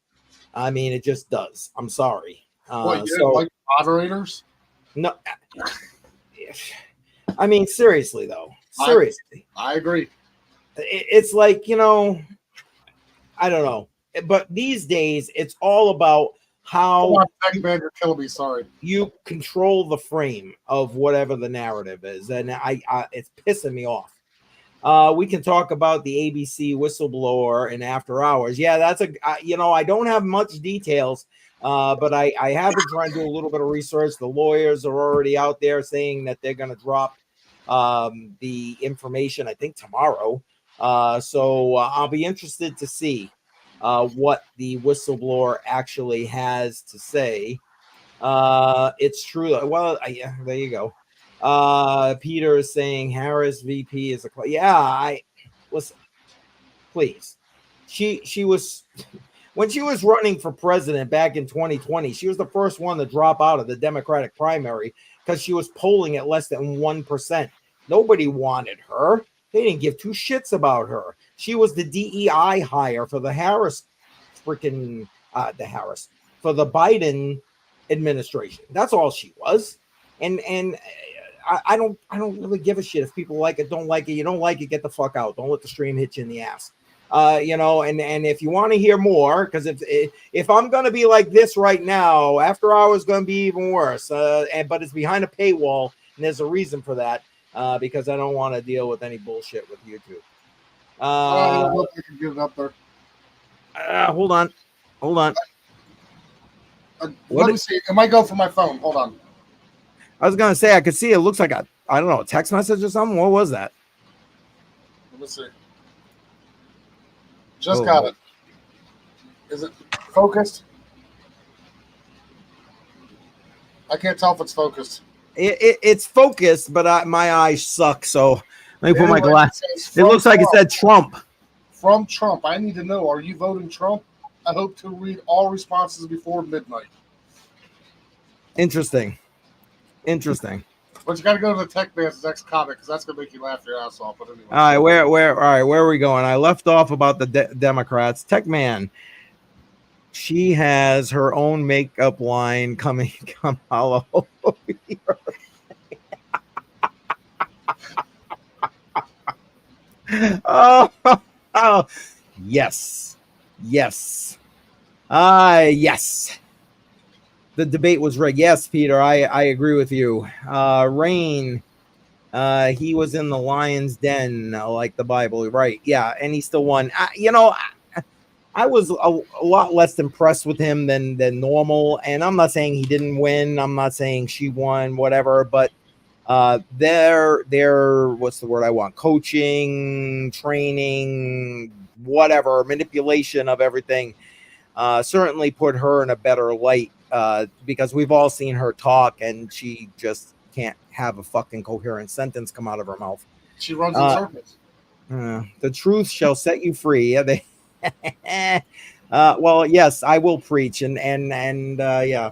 S1: I mean, it just does. I'm sorry.
S2: What, you didn't like moderators?
S1: No, I mean, seriously though, seriously,
S2: I agree.
S1: It's like, you know, I don't know, but these days it's all about how
S2: Tech man, you're killing me. Sorry.
S1: You control the frame of whatever the narrative is, and I it's pissing me off. We can talk about the ABC whistleblower in after hours. Yeah, that's you know, I don't have much details, but I have been trying to do a little bit of research. The lawyers are already out there saying that they're going to drop the information, I think, tomorrow. So I'll be interested to see what the whistleblower actually has to say. It's true. Well, yeah, there you go. Peter is saying Harris VP is yeah. I listen, please. She was when she was running for president back in 2020. She was the first one to drop out of the Democratic primary because she was polling at less than 1%. Nobody wanted her. They didn't give two shits about her. She was the DEI hire for the Harris freaking the Harris for the Biden administration. That's all she was. And I don't really give a shit if people like it, don't like it. You don't like it, get the fuck out. Don't let the stream hit you in the ass. You know, and if you want to hear more, because if I'm gonna be like this right now, after hours gonna be even worse. But it's behind a paywall, and there's a reason for that. Because I don't want to deal with any bullshit with YouTube.
S2: I hope I can get it up there.
S1: Hold on.
S2: Let me see. It might go for my phone. Hold on.
S1: I was gonna say I could see it looks like I don't know, a text message or something. What was that?
S2: Let me see. Just got it. Is it focused? I can't tell if it's focused.
S1: It's focused, but my eyes suck. So let me put my glasses. It looks like it said Trump.
S2: From Trump. I need to know, are you voting Trump? I hope to read all responses before midnight.
S1: Interesting.
S2: But you got to go to the Tech Man's next comment because that's going to make you laugh your ass off. But anyway.
S1: All right, where are we going? I left off about the Democrats. Tech Man. She has her own makeup line come all over here. Oh, yes. Yes. The debate was rigged. Yes, Peter, I agree with you. Rain, he was in the lion's den, like the Bible, right? Yeah, and he still won. You know, I was a lot less impressed with him than normal, and I'm not saying he didn't win. I'm not saying she won, whatever, but their what's the word I want? Coaching, training, whatever, manipulation of everything certainly put her in a better light because we've all seen her talk, and she just can't have a fucking coherent sentence come out of her mouth.
S2: She runs in circles.
S1: The truth shall set you free. Yeah, they. Well, yes, I will preach, and yeah,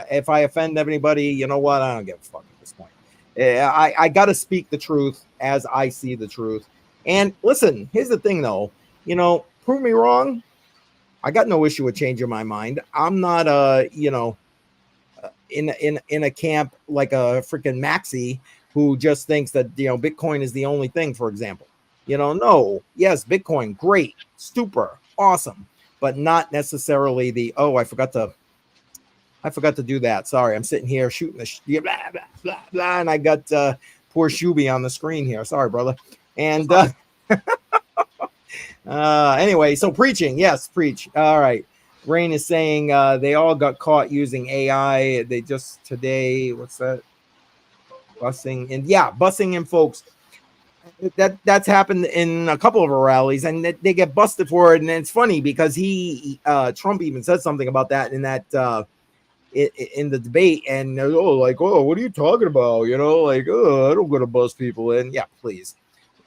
S1: if I offend anybody, you know what? I don't give a fuck at this point. I got to speak the truth as I see the truth. And listen, here's the thing, though. You know, prove me wrong. I got no issue with changing my mind. I'm not you know, in a camp like a freaking Maxi who just thinks that, you know, Bitcoin is the only thing, for example. You know, no, yes, Bitcoin, great, super, awesome, but not necessarily the, oh, I forgot to do that. Sorry, I'm sitting here shooting the blah, blah, blah, blah, and I got poor Shuby on the screen here. Sorry, brother. And anyway, so preaching, yes, preach. All right. Rain is saying they all got caught using AI. They just today, what's that? Busing in folks. That's happened in a couple of our rallies, and they get busted for it. And it's funny because Trump even said something about that in the debate, and what are you talking about? You know, like, I don't go to bust people in. Yeah, please.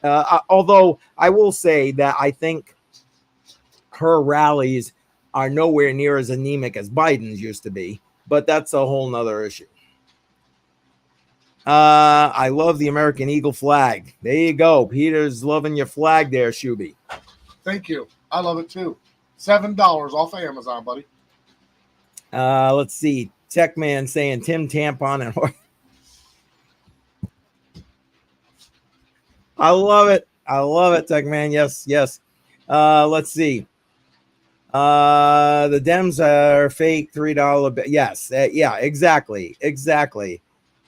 S1: Although I will say that I think her rallies are nowhere near as anemic as Biden's used to be, but that's a whole nother issue. I love the American Eagle flag. There you go. Peter's loving your flag there, Shuby.
S2: Thank you. I love it too. $7 off of Amazon, buddy.
S1: Let's see. Tech Man saying Tim Tampon and I love it. I love it, Tech Man. Yes, yes. Let's see. The Dems are fake $3. Yes, yeah, exactly, exactly.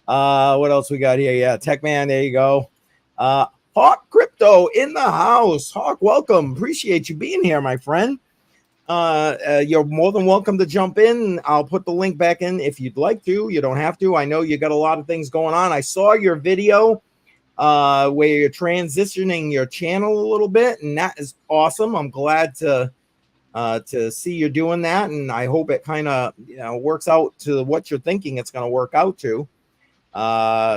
S1: What else we got here? Yeah, Tech Man. There you go. Hawk Crypto in the house. Hawk, welcome. Appreciate you being here, my friend. You're more than welcome to jump in. I'll put the link back in if you'd like to. You don't have to. I know you got a lot of things going on. I saw your video where you're transitioning your channel a little bit, and that is awesome. I'm glad to see you're doing that, and I hope it kind of works out to what you're thinking it's going to work out to.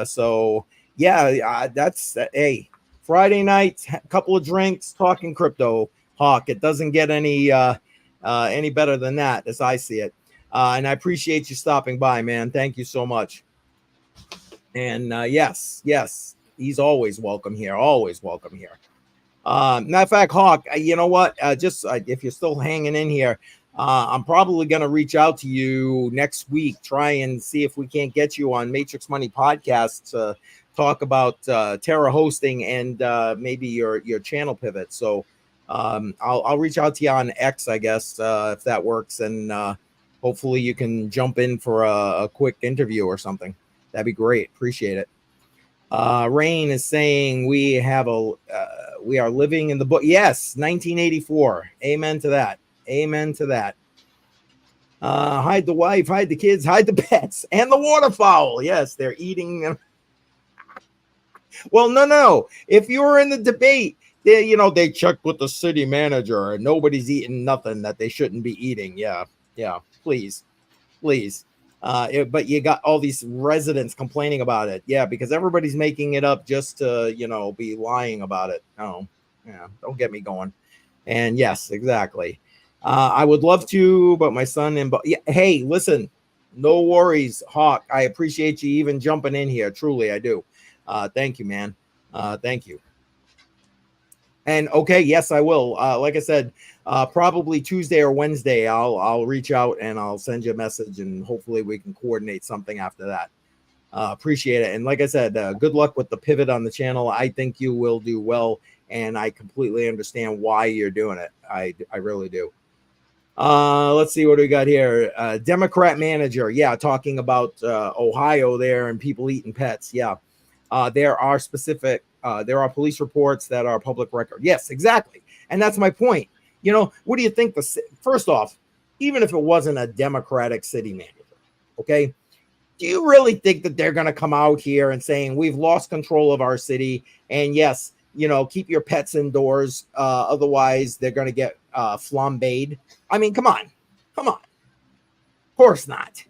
S1: So yeah, that's hey, Friday night, a couple of drinks, talking crypto, Hawk. It doesn't get any better than that, as I see it. And I appreciate you stopping by, man. Thank you so much. And yes, he's always welcome here. Always welcome here. Matter of fact, Hawk, you know what? Just if you're still hanging in here, I'm probably going to reach out to you next week, try and see if we can't get you on Matrix Money Podcast to talk about Terra hosting and maybe your channel pivot. So I'll reach out to you on X, I guess, if that works, and hopefully you can jump in for a quick interview or something. That'd be great. Appreciate it. Rain is saying we are living in the book. Yes, 1984. Amen to that. Amen to that. Hide the wife, hide the kids, hide the pets, and the waterfowl. Yes, they're eating them. Well, no. If you were in the debate, they checked with the city manager and nobody's eating nothing that they shouldn't be eating. Yeah. Please. But you got all these residents complaining about it. Yeah, because everybody's making it up just to, be lying about it. Oh, yeah, don't get me going. And yes, exactly. I would love to, but my son hey, listen, no worries, Hawk. I appreciate you even jumping in here. Truly, I do. Thank you, man. Thank you. And okay, yes, I will. Like I said, probably Tuesday or Wednesday, I'll reach out and I'll send you a message, and hopefully we can coordinate something after that. Appreciate it. And like I said, good luck with the pivot on the channel. I think you will do well, and I completely understand why you're doing it. I really do. Let's see what we got here. Democrat manager, yeah, talking about Ohio there and people eating pets. Yeah, there are police reports that are public record. Yes, exactly, and that's my point. What do you think? First off, even if it wasn't a Democratic city manager, okay, do you really think that they're going to come out here and saying we've lost control of our city? And yes, keep your pets indoors. Otherwise, they're going to get flambéed. I mean, come on. Of course not.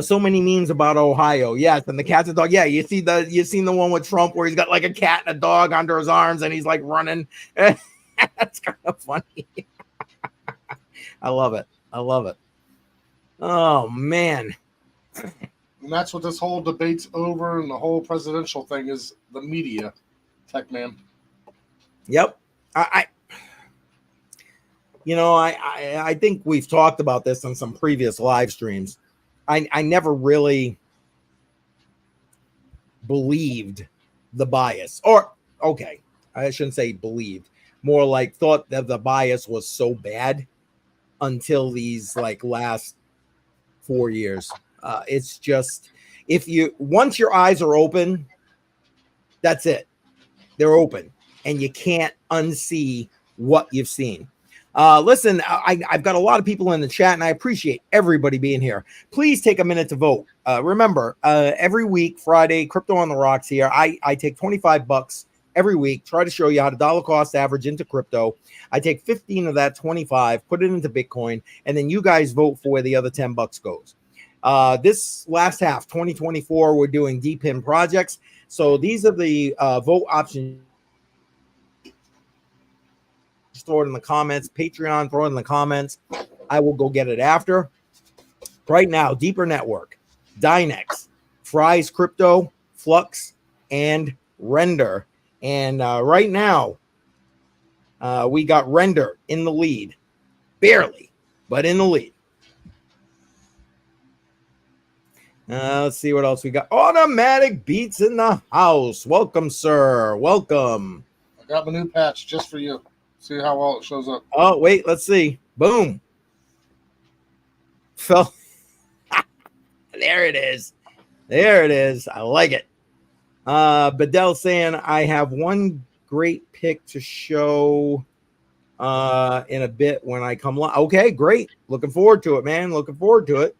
S1: So many memes about Ohio. Yes, and the cat's a dog. Yeah, you've seen the one with Trump where he's got like a cat and a dog under his arms and he's like running. That's kind of funny. I love it. Oh man.
S2: And that's what this whole debate's over, and the whole presidential thing is the media, Tech Man.
S1: Yep. I think we've talked about this on some previous live streams. I never really believed the bias, or okay, I shouldn't say believed, more like thought that the bias was so bad until these like last 4 years. It's just, once your eyes are open, that's it. They're open and you can't unsee what you've seen. Listen, I've got a lot of people in the chat and I appreciate everybody being here. Please take a minute to vote. Remember, every week, Friday, Crypto on the Rocks here. I take $25 every week, try to show you how to dollar cost average into crypto. I take 15 of that 25, put it into Bitcoin, and then you guys vote for where the other $10 goes. This last half, 2024, we're doing DPIM projects. So these are the vote options. Just throw it in the comments. Patreon, throw it in the comments. I will go get it after. Right now, Deeper Network, Dynex, Fry's Crypto, Flux, and Render. And right now, we got Render in the lead. Barely, but in the lead. Let's see what else we got. Automatic Beats in the house. Welcome, sir. Welcome.
S2: I got my new patch just for you. See how well it shows up.
S1: Oh, wait, let's see. Boom. Fell. There it is. There it is. I like it. Bedell saying, I have one great pick to show in a bit when I come live. Okay, great. Looking forward to it, man. Looking forward to it.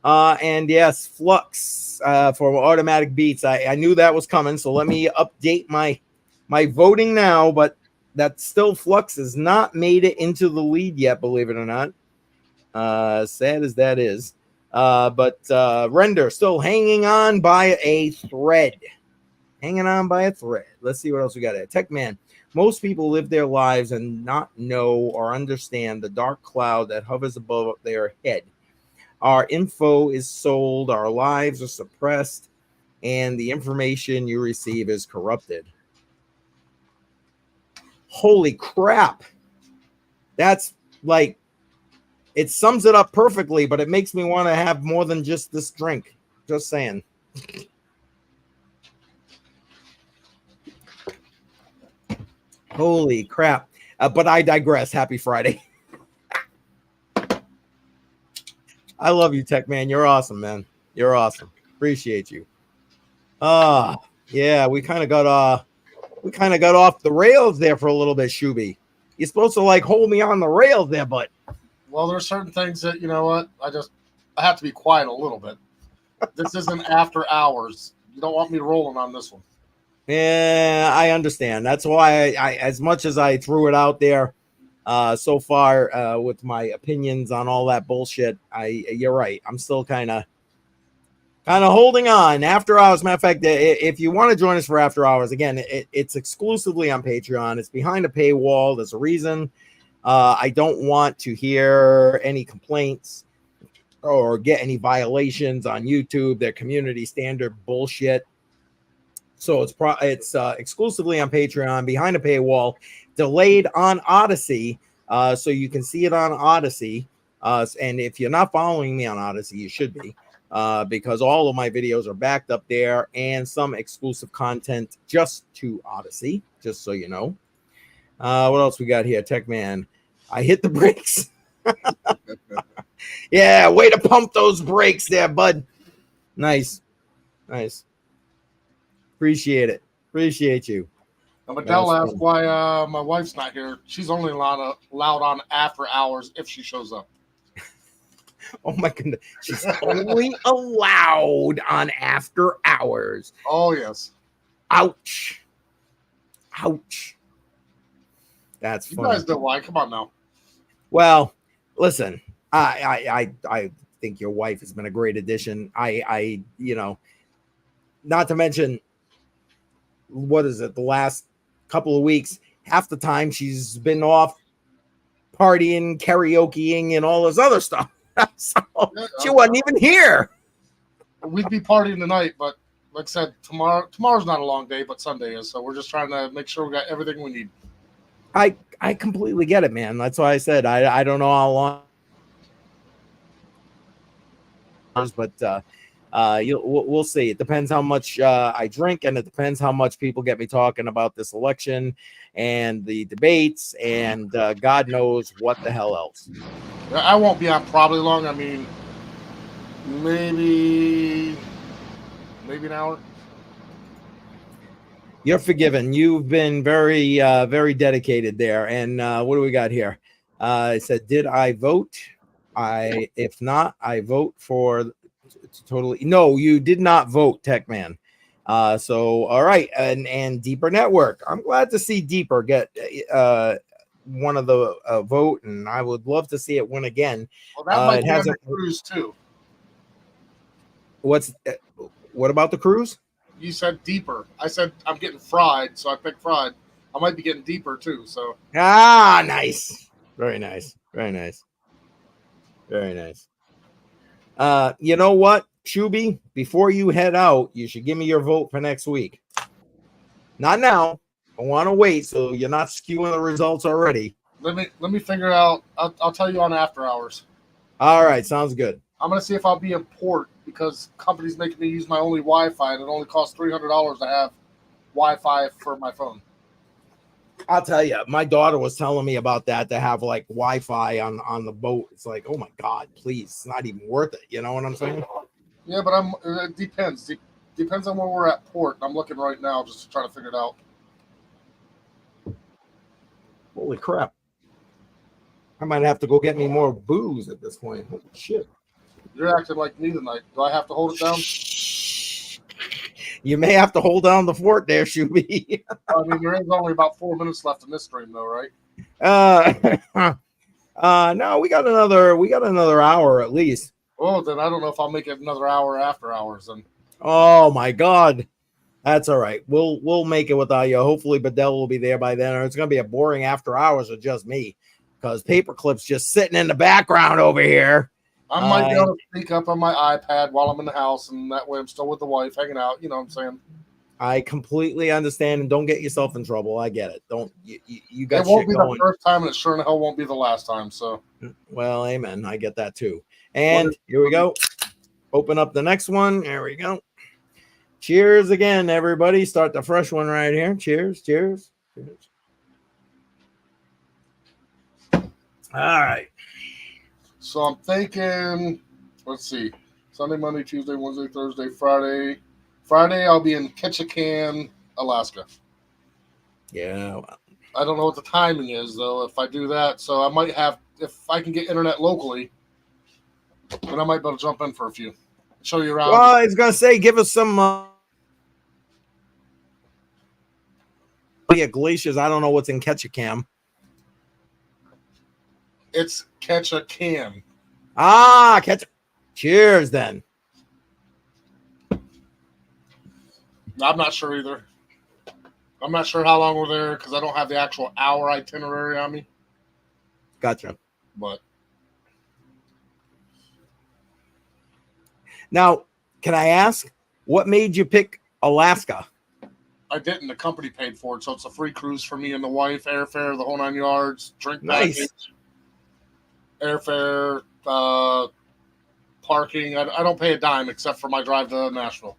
S1: And yes, Flux for Automatic Beats. I knew that was coming, so let me update my voting now, but that still Flux has not made it into the lead yet, believe it or not. Sad as that is. But Render still hanging on by a thread. Hanging on by a thread. Let's see what else we got here. Techman. Most people live their lives and not know or understand the dark cloud that hovers above their head. Our info is sold, our lives are suppressed, and the information you receive is corrupted. Holy crap. That's like, it sums it up perfectly, but it makes me want to have more than just this drink. Just saying. Holy crap. But I digress. Happy Friday. I love you, Tech Man. You're awesome, man. You're awesome. Appreciate you. Yeah, we kind of got off the rails there for a little bit, Shuby. You're supposed to like hold me on the rails there, but
S2: well, there are certain things that, you know what, I have to be quiet a little bit. This isn't after hours. You don't want me rolling on this one.
S1: Yeah, I understand. That's why I as much as I threw it out there so far with my opinions on all that bullshit, you're right. I'm still kind of holding on. After hours, matter of fact, if you want to join us for after hours, again, it's exclusively on Patreon. It's behind a paywall. There's a reason. I don't want to hear any complaints or get any violations on YouTube. Their community standard bullshit. So it's exclusively on Patreon, behind a paywall, delayed on Odyssey, so you can see it on Odyssey. And if you're not following me on Odyssey, you should be, because all of my videos are backed up there, and some exclusive content just to Odyssey, just so you know. What else we got here? Tech Man, I hit the brakes. Yeah, way to pump those brakes there, bud. Nice. Appreciate it. Appreciate you.
S2: And Adele asked why my wife's not here. She's only allowed on after hours if she shows up.
S1: Oh my goodness. She's only allowed on after hours.
S2: Oh, yes.
S1: Ouch. That's funny.
S2: You guys know why. Come on now.
S1: Well, listen, I think your wife has been a great addition. I not to mention, what is it, the last couple of weeks, half the time she's been off partying, karaokeing, and all this other stuff. So she wasn't even here.
S2: We'd be partying tonight, but like I said, tomorrow's not a long day, but Sunday is. So we're just trying to make sure we got everything we need.
S1: I completely get it, man. That's why I said I don't know how long, but we'll see. It depends how much I drink, and it depends how much people get me talking about this election and the debates, and God knows what the hell else.
S2: I won't be on probably long. I mean, maybe an hour.
S1: You're forgiven. You've been very, very dedicated there. And what do we got here? It said, did I vote? If not, I vote for totally. No, you did not vote, Tech Man. So, all right. And Deeper Network. I'm glad to see Deeper get one of the vote, and I would love to see it win again.
S2: Well, that might be on the cruise too.
S1: What about the cruise?
S2: You said Deeper. I said I'm getting fried, so I picked fried. I might be getting Deeper too. So
S1: nice, very nice. You know what, Shuby? Before you head out, you should give me your vote for next week. Not now. I want to wait so you're not skewing the results already.
S2: Let me figure out. I'll tell you on after hours.
S1: All right, sounds good.
S2: I'm gonna see if I'll be in port because company's making me use my only Wi-Fi, and it only costs $300 to have Wi-Fi for my phone.
S1: I'll tell you, my daughter was telling me about that, to have like Wi-Fi on the boat. It's like, oh my God, please, it's not even worth it. You know what I'm saying?
S2: Yeah, but it depends. Depends on where we're at port. I'm looking right now just to try to figure it out.
S1: Holy crap. I might have to go get me more booze at this point. Holy shit.
S2: You're acting like me tonight. Do I have to hold it down?
S1: You may have to hold down the fort there, Shuby.
S2: I mean, there is only about 4 minutes left in this stream, though, right?
S1: No, we got another hour at least.
S2: Oh, then I don't know if I'll make it another hour after hours. Then.
S1: Oh my God. That's all right. We'll make it without you. Hopefully Bedell will be there by then, or it's gonna be a boring after hours with just me, because Paperclip's just sitting in the background over here.
S2: I might be able to speak up on my iPad while I'm in the house, and that way I'm still with the wife hanging out. You know what I'm saying?
S1: I completely understand, and don't get yourself in trouble. I get it. Don't you got
S2: it won't
S1: shit
S2: be
S1: going.
S2: the first time, and it sure in hell won't be the last time. So,
S1: well, amen. I get that too. And here we go. Open up the next one. There we go. Cheers again, everybody. Start the fresh one right here. Cheers, cheers, cheers. All right.
S2: So I'm thinking, let's see, Sunday, Monday, Tuesday, Wednesday, Thursday, Friday. Friday, I'll be in Ketchikan, Alaska.
S1: Yeah.
S2: I don't know what the timing is, though, if I do that. So I might have, if I can get internet locally, then I might be able to jump in for a few. Show you around.
S1: Well, I was going to say, give us some glaciers. I don't know what's in Ketchikan.
S2: It's Ketchikan.
S1: Ah, cheers then.
S2: I'm not sure either. I'm not sure how long we're there because I don't have the actual hour itinerary on me.
S1: Gotcha.
S2: But
S1: now, can I ask, what made you pick Alaska?
S2: I didn't. The company paid for it, so it's a free cruise for me and the wife. Airfare, the whole 9 yards, drink package, airfare, parking. I don't pay a dime except for my drive to Nashville.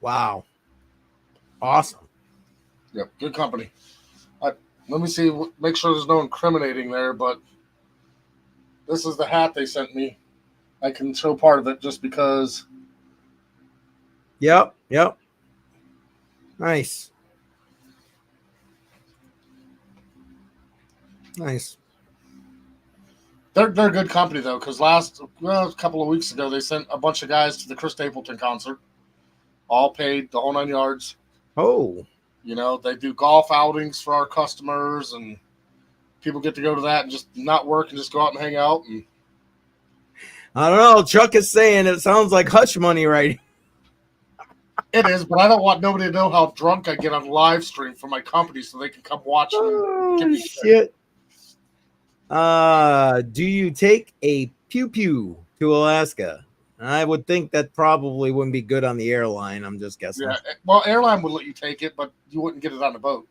S1: Wow. Awesome.
S2: Yep, good company. Let me see, make sure there's no incriminating there, but this is the hat they sent me. I can show part of it just because.
S1: Yep. Nice.
S2: They're a good company, though, because a couple of weeks ago, they sent a bunch of guys to the Chris Stapleton concert. All paid, the whole 9 yards.
S1: Oh.
S2: You know, they do golf outings for our customers, and people get to go to that and just not work and just go out and hang out. And
S1: I don't know. Chuck is saying it sounds like hush money, right?
S2: It is, but I don't want nobody to know how drunk I get on live stream for my company so they can come watch and give me
S1: shit. Do you take a pew-pew to Alaska? I would think that probably wouldn't be good on the airline. I'm just guessing.
S2: Yeah, well, airline would let you take it, but you wouldn't get it on the boat.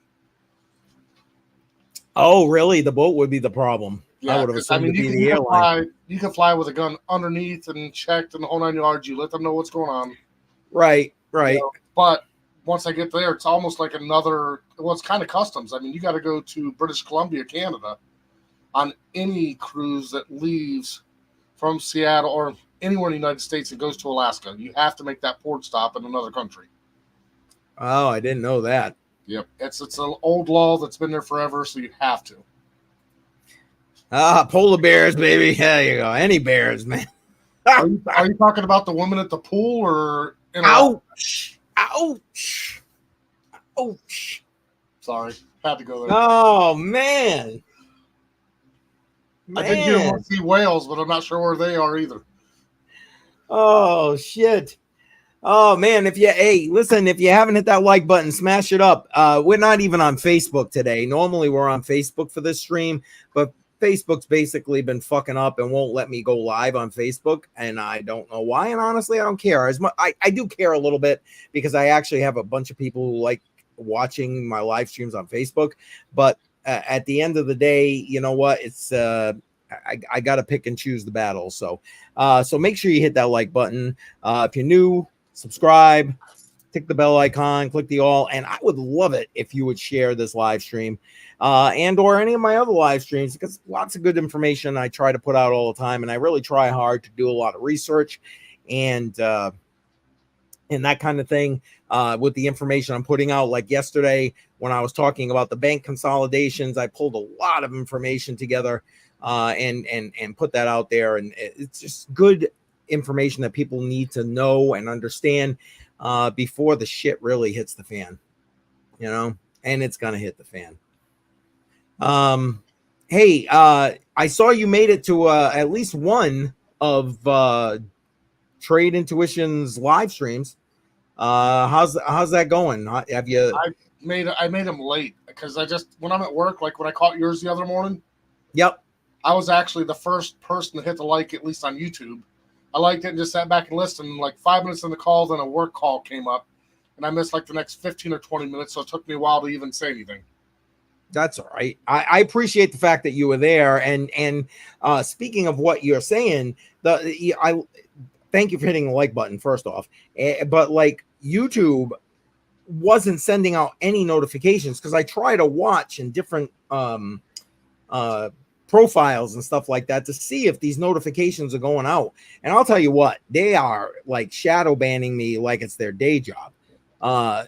S1: Oh, really? The boat would be the problem.
S2: Yeah,
S1: I would have assumed it'd be the airline.
S2: You can fly with a gun underneath and checked and the whole 9 yards. You let them know what's going on.
S1: Right. You
S2: know, but once I get there, it's almost like it's kind of customs. I mean, you got to go to British Columbia, Canada on any cruise that leaves from Seattle or anywhere in the United States that goes to Alaska. You have to make that port stop in another country.
S1: Oh, I didn't know that.
S2: Yep. It's an old law that's been there forever, so you have to.
S1: Polar bears, baby. There you go. Any bears, man.
S2: Are you talking about the woman at the pool or
S1: ouch.
S2: Sorry. Had to go there.
S1: Oh man.
S2: I think you want to see whales, but I'm not sure where they are either.
S1: Oh shit. Oh man, if you haven't hit that like button, smash it up. We're not even on Facebook today. Normally we're on Facebook for this stream, but Facebook's basically been fucking up and won't let me go live on Facebook, and I don't know why. And honestly, I don't care as much. I do care a little bit because I actually have a bunch of people who like watching my live streams on Facebook. But at the end of the day, you know what? It's I got to pick and choose the battles. So so make sure you hit that like button. If you're new, subscribe, click the bell icon, click the all, and I would love it if you would share this live stream and or any of my other live streams, because lots of good information I try to put out all the time, and I really try hard to do a lot of research and that kind of thing with the information I'm putting out. Like yesterday when I was talking about the bank consolidations, I pulled a lot of information together and put that out there, and it's just good information that people need to know and understand before the shit really hits the fan, you know, and it's gonna hit the fan. Hey, I saw you made it to at least one of Trade Intuition's live streams. How's that going? Have you?
S2: I made them late because when I'm at work, like when I caught yours the other morning.
S1: Yep.
S2: I was actually the first person to hit the like, at least on YouTube. I liked it and just sat back and listened. And like 5 minutes in the call, then a work call came up, and I missed like the next 15 or 20 minutes. So it took me a while to even say anything.
S1: That's all right. I appreciate the fact that you were there. And speaking of what you're saying, I thank you for hitting the like button first off. But like YouTube wasn't sending out any notifications because I try to watch in different profiles and stuff like that to see if these notifications are going out. And I'll tell you what, they are like shadow banning me like it's their day job. I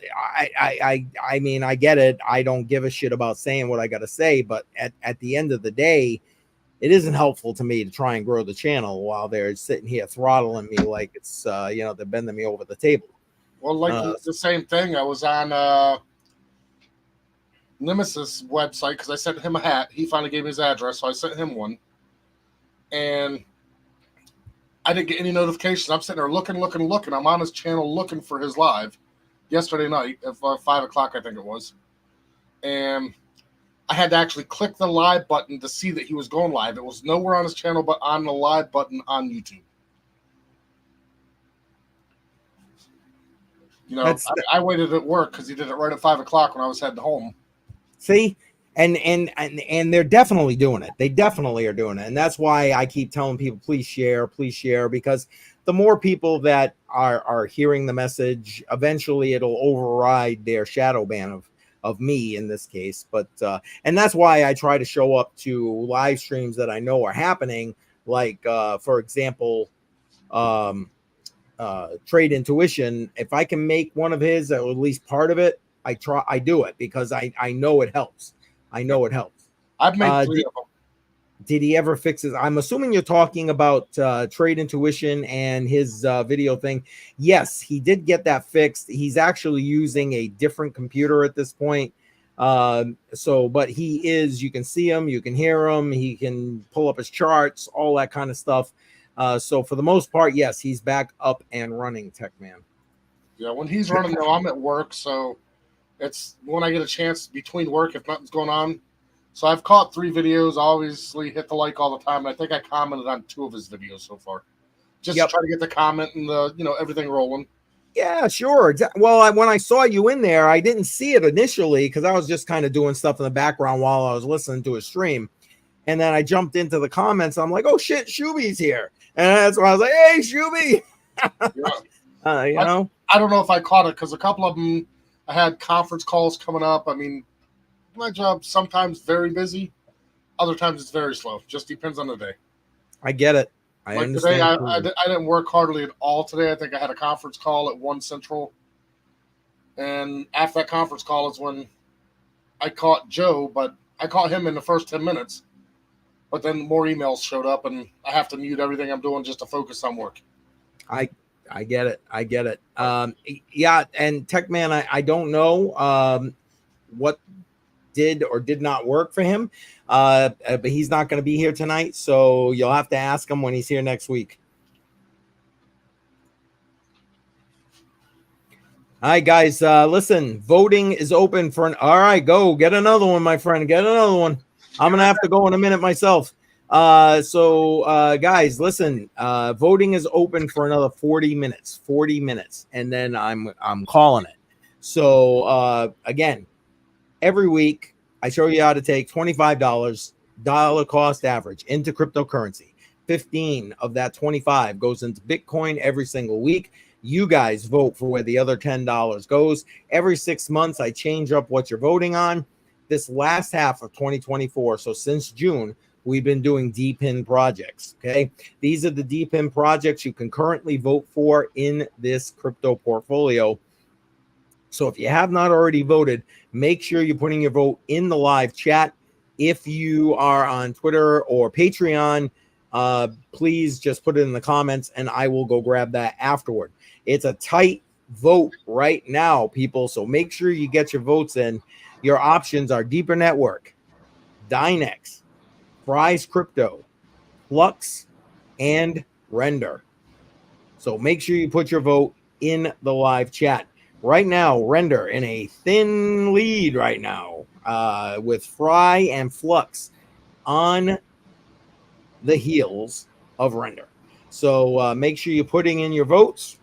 S1: mean, I get it. I don't give a shit about saying what I got to say, but at the end of the day, it isn't helpful to me to try and grow the channel while they're sitting here throttling me like it's, they're bending me over the table.
S2: Well, like the same thing. I was on Nemesis website because I sent him a hat. He finally gave me his address, so I sent him one. And I didn't get any notifications. I'm sitting there looking. I'm on his channel looking for his live yesterday night at 5 o'clock, I think it was. And I had to actually click the live button to see that he was going live. It was nowhere on his channel but on the live button on YouTube. You know, I waited at work because he did it right at 5 o'clock when I was heading home.
S1: See, and they're definitely doing it. They definitely are doing it, and that's why I keep telling people, please share, because the more people that are hearing the message, eventually it'll override their shadow ban of me in this case. But and that's why I try to show up to live streams that I know are happening, like for example, Trade Intuition. If I can make one of his, or at least part of it, I do it because I know it helps. I know it helps.
S2: I've made 3 of them.
S1: Did he ever fix it? I'm assuming you're talking about Trade Intuition and his video thing. Yes, he did get that fixed. He's actually using a different computer at this point. But he is, you can see him, you can hear him, he can pull up his charts, all that kind of stuff. So for the most part, yes, he's back up and running, Tech Man.
S2: Yeah, when he's running, though, I'm at work, so it's when I get a chance between work if nothing's going on. So I've caught 3 videos, obviously hit the like all the time, and I think I commented on 2 of his videos so far. Just to try to get the comment and the everything rolling. Yeah,
S1: sure. Well, when I saw you in there, I didn't see it initially because I was just kind of doing stuff in the background while I was listening to his stream. And then I jumped into the comments. I'm like, oh shit, Shuby's here. And that's why I was like, hey, Shuby.
S2: I don't know if I caught it because a couple of them, I had conference calls coming up. I mean, my job's sometimes very busy. Other times it's very slow. Just depends on the day.
S1: I get it. I understand.
S2: Today, I didn't work hardly at all today. I think I had a conference call at 1 Central. And after that conference call is when I caught Joe, but I caught him in the first 10 minutes. But then more emails showed up, and I have to mute everything I'm doing just to focus on work.
S1: I get it. I get it. Yeah, and Tech Man, I don't know what did or did not work for him, but he's not going to be here tonight, so you'll have to ask him when he's here next week. All right, guys, listen, voting is open for all right, go get another one, my friend. Get another one. I'm going to have to go in a minute myself. Guys, listen, voting is open for another 40 minutes, and then I'm calling it. So, again, every week I show you how to take $25 dollar cost average into cryptocurrency. 15 of that 25 goes into Bitcoin every single week. You guys vote for where the other $10 goes. Every 6 months, I change up what you're voting on. This last half of 2024, so since June, we've been doing DPIN projects. Okay, these are the DPIN projects you can currently vote for in this crypto portfolio. So if you have not already voted, make sure you're putting your vote in the live chat. If you are on Twitter or Patreon, please just put it in the comments and I will go grab that afterward. It's a tight vote right now, people. So make sure you get your votes in. Your options are Deeper Network, Dynex, Fry's Crypto, Flux, and Render. So make sure you put your vote in the live chat. Right now, Render in a thin lead right now with Fry and Flux on the heels of Render. So make sure you're putting in your votes.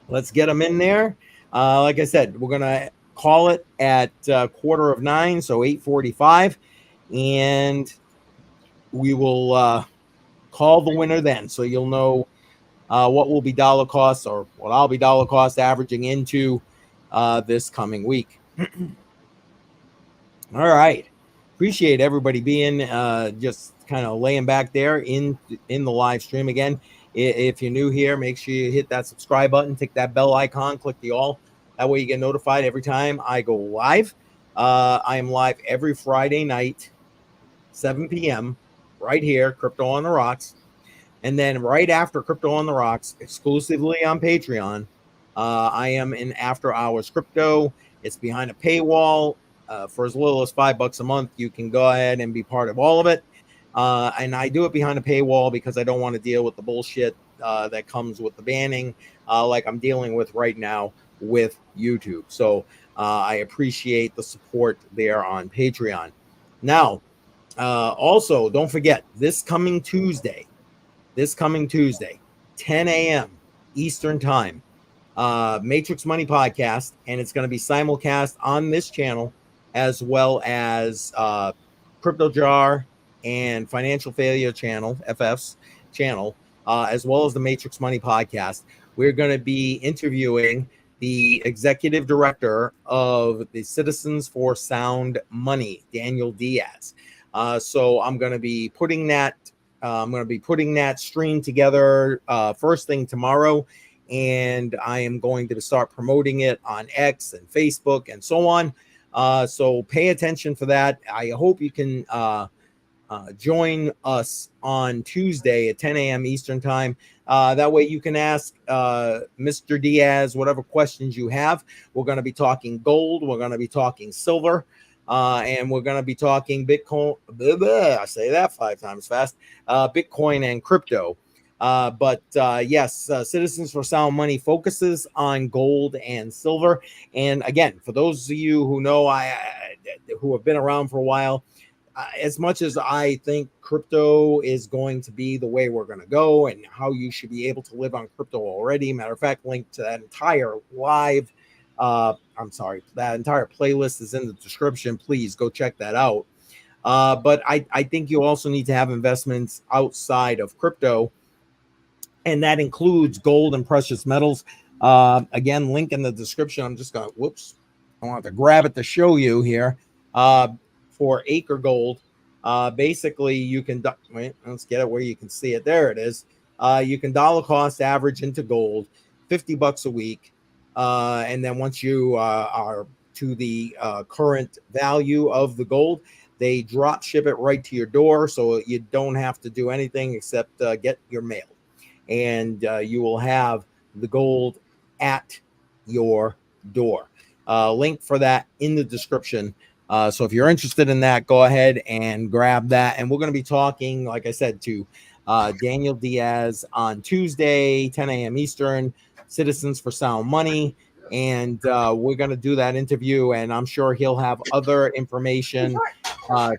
S1: Let's get them in there. Like I said, we're going to call it at 8:45, so 8:45. And we will call the winner then. So you'll know what will be dollar costs or what I'll be dollar cost averaging into this coming week. All right. Appreciate everybody being just kind of laying back there in the live stream. Again, if you're new here, make sure you hit that subscribe button, tick that bell icon, click the all. That way you get notified every time I go live. I am live every Friday night, 7 p.m. right here, Crypto on the Rocks. And then right after Crypto on the Rocks, exclusively on Patreon, I am in After Hours Crypto. It's behind a paywall. For as little as $5 a month, you can go ahead and be part of all of it. And I do it behind a paywall because I don't want to deal with the bullshit that comes with the banning like I'm dealing with right now with YouTube. So I appreciate the support there on Patreon. Now, also, don't forget, this coming Tuesday, 10 a.m. Eastern Time, Matrix Money Podcast, and it's going to be simulcast on this channel as well as Crypto Jar and Financial Failure Channel, FF's channel, as well as the Matrix Money Podcast. We're going to be interviewing the executive director of the Citizens for Sound Money, Daniel Diaz. So I'm going to be putting that stream together first thing tomorrow, and I am going to start promoting it on X and Facebook and so on. So pay attention for that. I hope you can join us on Tuesday at 10 a.m. Eastern Time. That way you can ask Mr. Diaz whatever questions you have. We're going to be talking gold. We're going to be talking silver. And we're going to be talking Bitcoin. I say that 5 times fast. Bitcoin and crypto. But yes, Citizens for Sound Money focuses on gold and silver. And again, for those of you who know, who have been around for a while, as much as I think crypto is going to be the way we're going to go and how you should be able to live on crypto already, matter of fact, link to that entire live that entire playlist is in the description. Please go check that out. But I think you also need to have investments outside of crypto, and that includes gold and precious metals. Again, link in the description. I'm just going to, I want to grab it to show you here. For Acre Gold, basically you can, let's get it where you can see it. There it is. You can dollar cost average into gold, $50 a week. And then once you are to the current value of the gold, they drop ship it right to your door. So you don't have to do anything except get your mail. And you will have the gold at your door. Link for that in the description. So if you're interested in that, go ahead and grab that. And we're going to be talking, like I said, to Daniel Diaz on Tuesday, 10 a.m. Eastern, Citizens for Sound Money. And we're going to do that interview, and I'm sure he'll have other information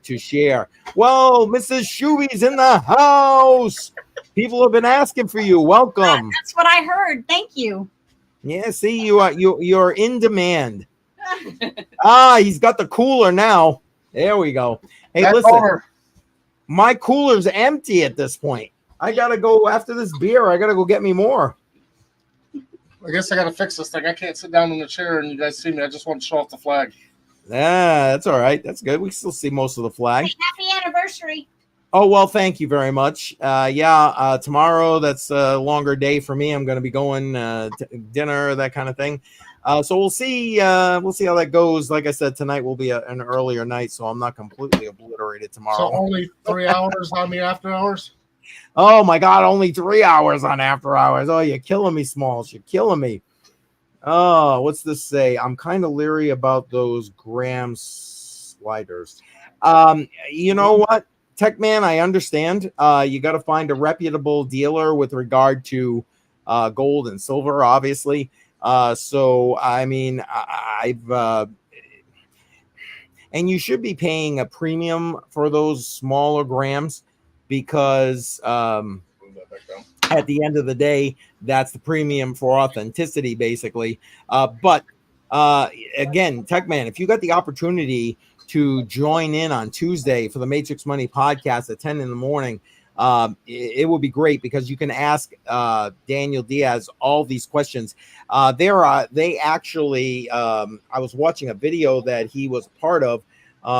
S1: to share. Well, Mrs. Shuby's in the house. People have been asking for you. Welcome.
S3: That's what I heard. Thank you.
S1: Yeah, see, you're in demand. He's got the cooler now. There we go. Hey,
S2: That's
S1: listen,
S2: over.
S1: my cooler's empty at this point. I gotta go after this beer. I gotta go get me more.
S2: I guess I got to fix this thing. I can't sit down in the chair and you guys see me. I just want to show off the flag.
S1: Yeah, that's all right. That's good. We can still see most of the flag.
S3: Happy anniversary.
S1: Oh, well, thank you very much. Tomorrow, that's a longer day for me. I'm going to be going to dinner, that kind of thing. So we'll see how that goes. Like I said, tonight will be an earlier night, so I'm not completely obliterated tomorrow.
S2: So only 3 hours on the after hours?
S1: Oh, my God, only 3 hours on after hours. Oh, you're killing me, Smalls. You're killing me. Oh, what's this say? I'm kind of leery about those gram sliders. You know what? Tech man, I understand. You got to find a reputable dealer with regard to gold and silver, obviously. So I mean, and you should be paying a premium for those smaller grams because at the end of the day, that's the premium for authenticity, basically. But again, Tech man, if you got the opportunity to join in on Tuesday for the Matrix Money podcast at 10 in the morning, it would be great because you can ask Daniel Diaz all these questions. They actually, I was watching a video that he was a part of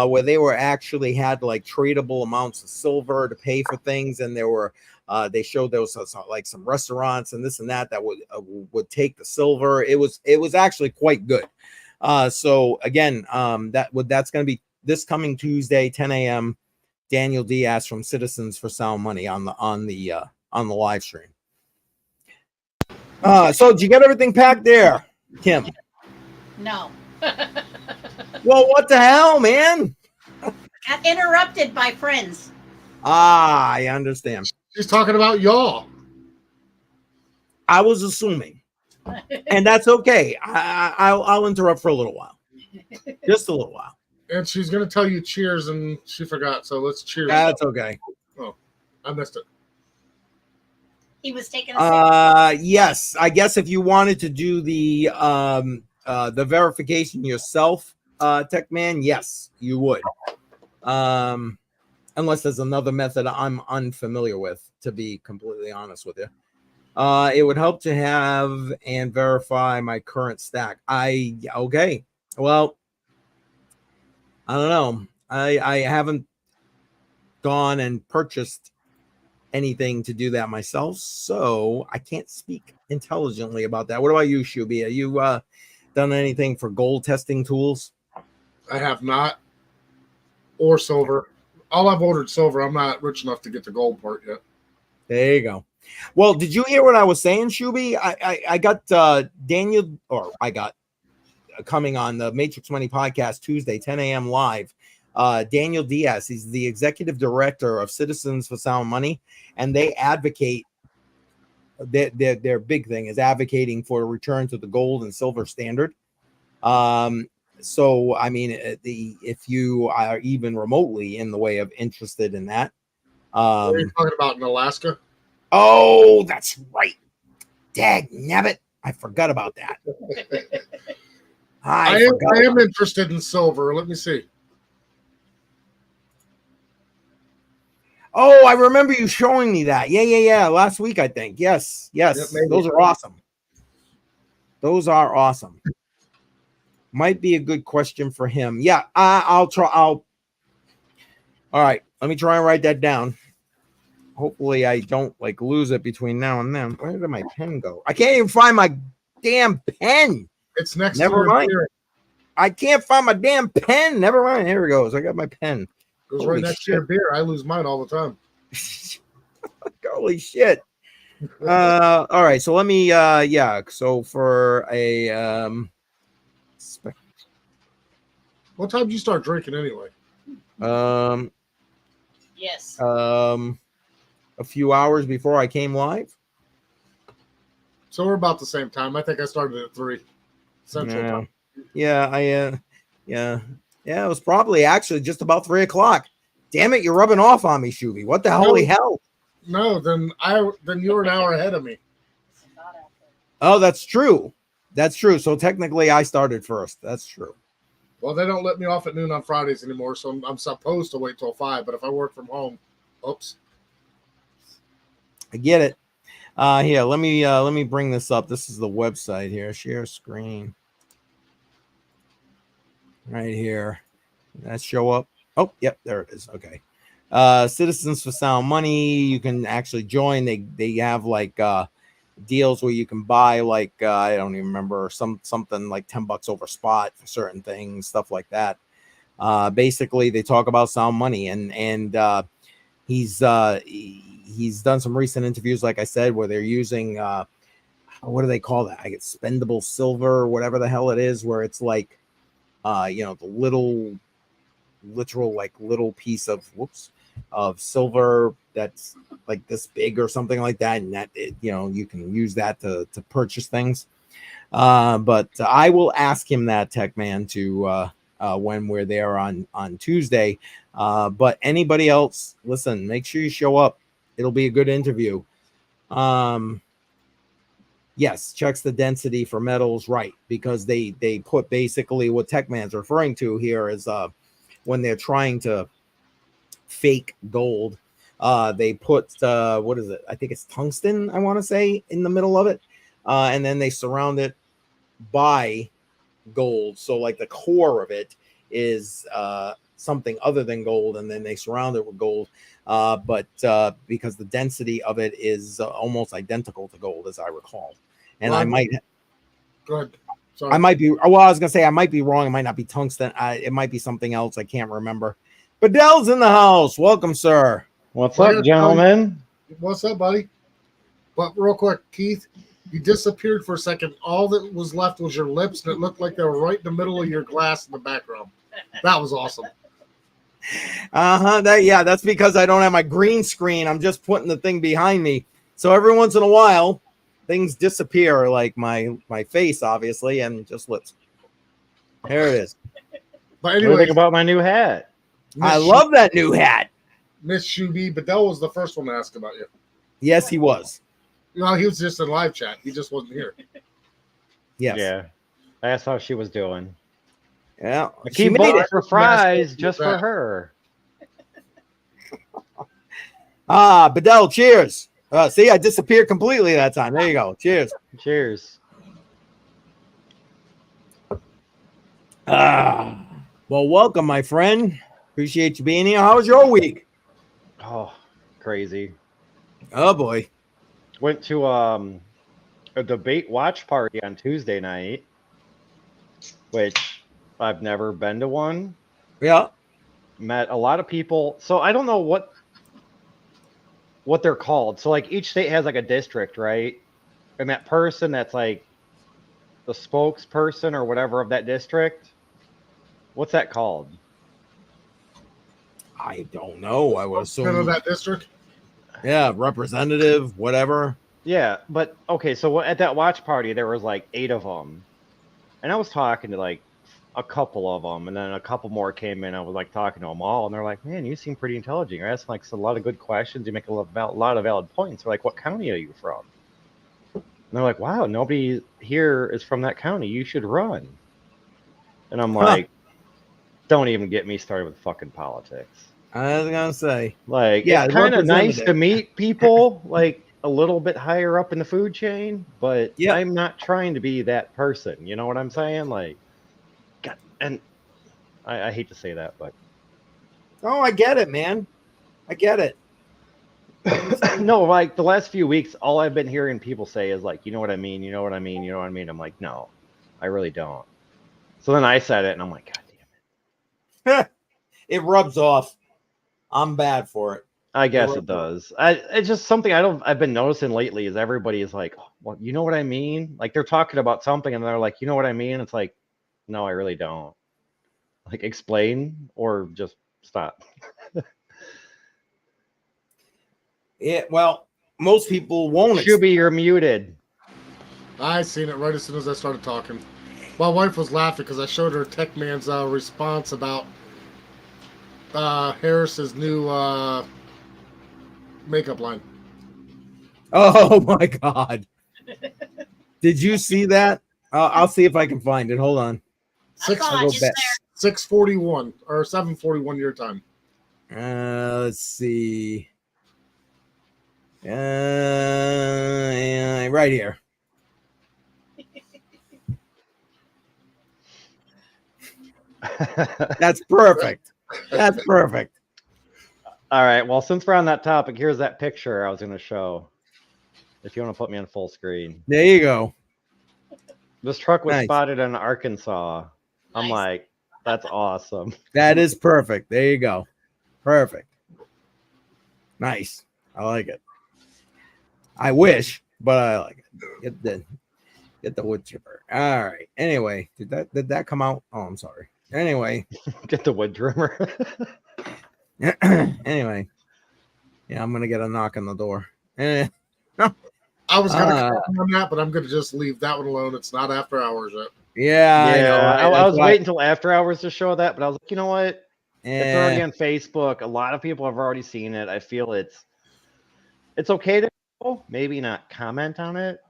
S1: where they were actually had like tradable amounts of silver to pay for things, and they showed there was like some restaurants and this and that would take the silver. It was actually quite good. So again, that's going to be this coming Tuesday, 10 a.m. Daniel Diaz from Citizens for Sound Money on the live stream. So did you get everything packed there, Kim?
S3: No.
S1: Well, what the hell, man?
S3: Got interrupted by friends.
S1: I understand.
S2: She's talking about y'all.
S1: I was assuming, and that's okay. I'll interrupt for a little while, just a little while.
S2: And she's going to tell you cheers, and she forgot. So let's cheers.
S1: That's okay.
S2: Oh, I missed it.
S3: He was taking a
S1: yes. I guess if you wanted to do the verification yourself, Tech Man, yes, you would. Unless there's another method I'm unfamiliar with, to be completely honest with you. It would help to have and verify my current stack. Okay. Well, I don't know. I haven't gone and purchased anything to do that myself, so I can't speak intelligently about that. What about you, Shubi? Have you done anything for gold testing tools?
S2: I have not. Or silver. All I've ordered silver. I'm not rich enough to get the gold part yet.
S1: There you go. Well, did you hear what I was saying, Shubi? I got coming on the Matrix Money podcast Tuesday, 10 a.m. live. Daniel Diaz, he's the executive director of Citizens for Sound Money, and they advocate. Their big thing is advocating for a return to the gold and silver standard. So, I mean, if you are even remotely in the way of interested in that.
S2: What are you talking about in Alaska?
S1: Oh, that's right. Dagnabbit. I forgot about that.
S2: I am interested in silver. Let me see.
S1: Oh, I remember you showing me that. Yeah. Last week, I think. Yes.
S2: Yep,
S1: Those are awesome. Might be a good question for him. Yeah, I'll try. All right. Let me try and write that down. Hopefully, I don't lose it between now and then. Where did my pen go? I can't even find my damn pen.
S2: It's next.
S1: Never mind. I can't find my damn pen. Never mind. Here it goes. I got my pen.
S2: It goes right next to your beer. I lose mine all the time.
S1: Holy shit. All right. So let me. So for a
S2: what time did you start drinking anyway?
S3: Yes.
S1: A few hours before I came live.
S2: So we're about the same time. I think I started at 3 Central Time.
S1: Yeah, it was probably actually just about 3 o'clock. Damn it, you're rubbing off on me, Shubi. What the holy hell?
S2: No, then you were an hour ahead of me.
S1: Oh, that's true. So technically I started first. That's true.
S2: Well, they don't let me off at noon on Fridays anymore, so I'm supposed to wait till 5. But if I work from home, oops.
S1: I get it. Here, let me bring this up. This is the website here. Share screen. Right here. Did that show up? Oh, yep, there it is. Okay. Citizens for Sound Money. You can actually join. They have like deals where you can buy like I don't even remember something like $10 over spot for certain things, stuff like that. Basically, they talk about sound money, and he's done some recent interviews, like I said, where they're using what do they call that? I get spendable silver or whatever the hell it is, where it's like the little piece of silver that's like this big or something like that, and that you can use that to purchase things. But I will ask him that, Tech Man, to when we're there on Tuesday. But anybody else, listen, make sure you show up. It'll be a good interview. Yes, checks the density for metals, right? Because they put basically what Tech Man's referring to here is when they're trying to fake gold, they put what is it? I think it's tungsten, I want to say, in the middle of it, and then they surround it by gold. So like the core of it is something other than gold, and then they surround it with gold. But because the density of it is almost identical to gold, as I recall, and I might.
S2: Go ahead. Sorry.
S1: I might be. Well, I was gonna say I might be wrong. It might not be tungsten. It might be something else. I can't remember. But Dell's in the house. Welcome, sir.
S4: What's up, gentlemen?
S2: What's up, buddy? But real quick, Keith, you disappeared for a second. All that was left was your lips, and it looked like they were right in the middle of your glass in the background. That was awesome.
S1: That's because I don't have my green screen. I'm just putting the thing behind me. So every once in a while, things disappear, like my face, obviously, and just lips. There it is.
S2: But
S4: What do you
S2: anyway,
S4: think about my new hat?
S1: I love that new hat.
S2: Miss Shuby, but that was the first one to ask about you.
S1: Yes, he was.
S2: He was just in live chat. He just wasn't here.
S1: Yes.
S4: Yeah. I asked how she was doing.
S1: Yeah.
S4: I keep
S1: made
S4: voting
S1: it.
S4: for fries just for her.
S1: Bedell, cheers. See, I disappeared completely that time. There you go. Cheers.
S4: Cheers.
S1: Well, welcome, my friend. Appreciate you being here. How was your week?
S4: Oh, crazy.
S1: Oh, boy.
S4: Went to a debate watch party on Tuesday night, which I've never been to one.
S1: Yeah.
S4: Met a lot of people. So I don't know what they're called. So like each state has like a district, right? And that person that's like the spokesperson or whatever of that district, what's that called?
S1: I don't know. I would assume.
S2: Of that district?
S1: Yeah, representative, whatever.
S4: Yeah, but okay, so at that watch party, there was like 8 of them. And I was talking to like a couple of them, and then a couple more came in. I was like talking to them all, and they're like, man, you seem pretty intelligent. You're asking like a lot of good questions. You make a lot of valid points. They're like, what county are you from? And they're like, wow, nobody here is from that county. You should run. And I'm like, don't even get me started with fucking politics.
S1: I was going to say.
S4: Like,
S1: yeah,
S4: it's kind of nice to meet people like a little bit higher up in the food chain, but I'm not trying to be that person. You know what I'm saying? Like, God, and I hate to say that, but.
S1: Oh, I get it, man. I get it.
S4: No, like the last few weeks, all I've been hearing people say is like, you know what I mean? You know what I mean? You know what I mean? I'm like, no, I really don't. So then I said it, and I'm like, God damn it.
S1: It rubs off. I'm bad for it.
S4: I guess it does. It's just something I've been noticing lately is everybody is like, well, you know what I mean? Like they're talking about something and they're like, you know what I mean? It's like, no, I really don't. Like explain or just stop.
S1: Yeah, well, most people won't.
S4: Shuby, you're muted.
S2: I seen it right as soon as I started talking. My wife was laughing because I showed her Tech Man's response about Harris's new makeup line.
S1: Oh my God! Did you see that? I'll see if I can find it. Hold on.
S3: I saw it. It's there.
S2: 6:41 or 7:41 your time.
S1: Let's see. Right here. That's perfect. That's perfect.
S4: All right. Well, since we're on that topic, here's that picture I was going to show. If you want to put me on full screen.
S1: There you go.
S4: This truck was
S1: Nice.
S4: spotted in Arkansas. I'm
S3: Nice.
S4: like, that's awesome.
S1: That is perfect. There you go. Perfect. Nice. I like it. I wish, but I like it. Get the wood chipper. All right. Anyway, did that come out? Oh, I'm sorry. Anyway.
S4: Get the wood trimmer.
S1: Anyway. Yeah, I'm gonna get a knock on the door.
S2: I was gonna comment on that, but I'm gonna just leave that one alone. It's not after hours yet.
S1: Yeah,
S4: I was waiting until after hours to show that, but I was like, you know what?
S1: Yeah.
S4: It's already on Facebook. A lot of people have already seen it. I feel it's okay to maybe not comment on it.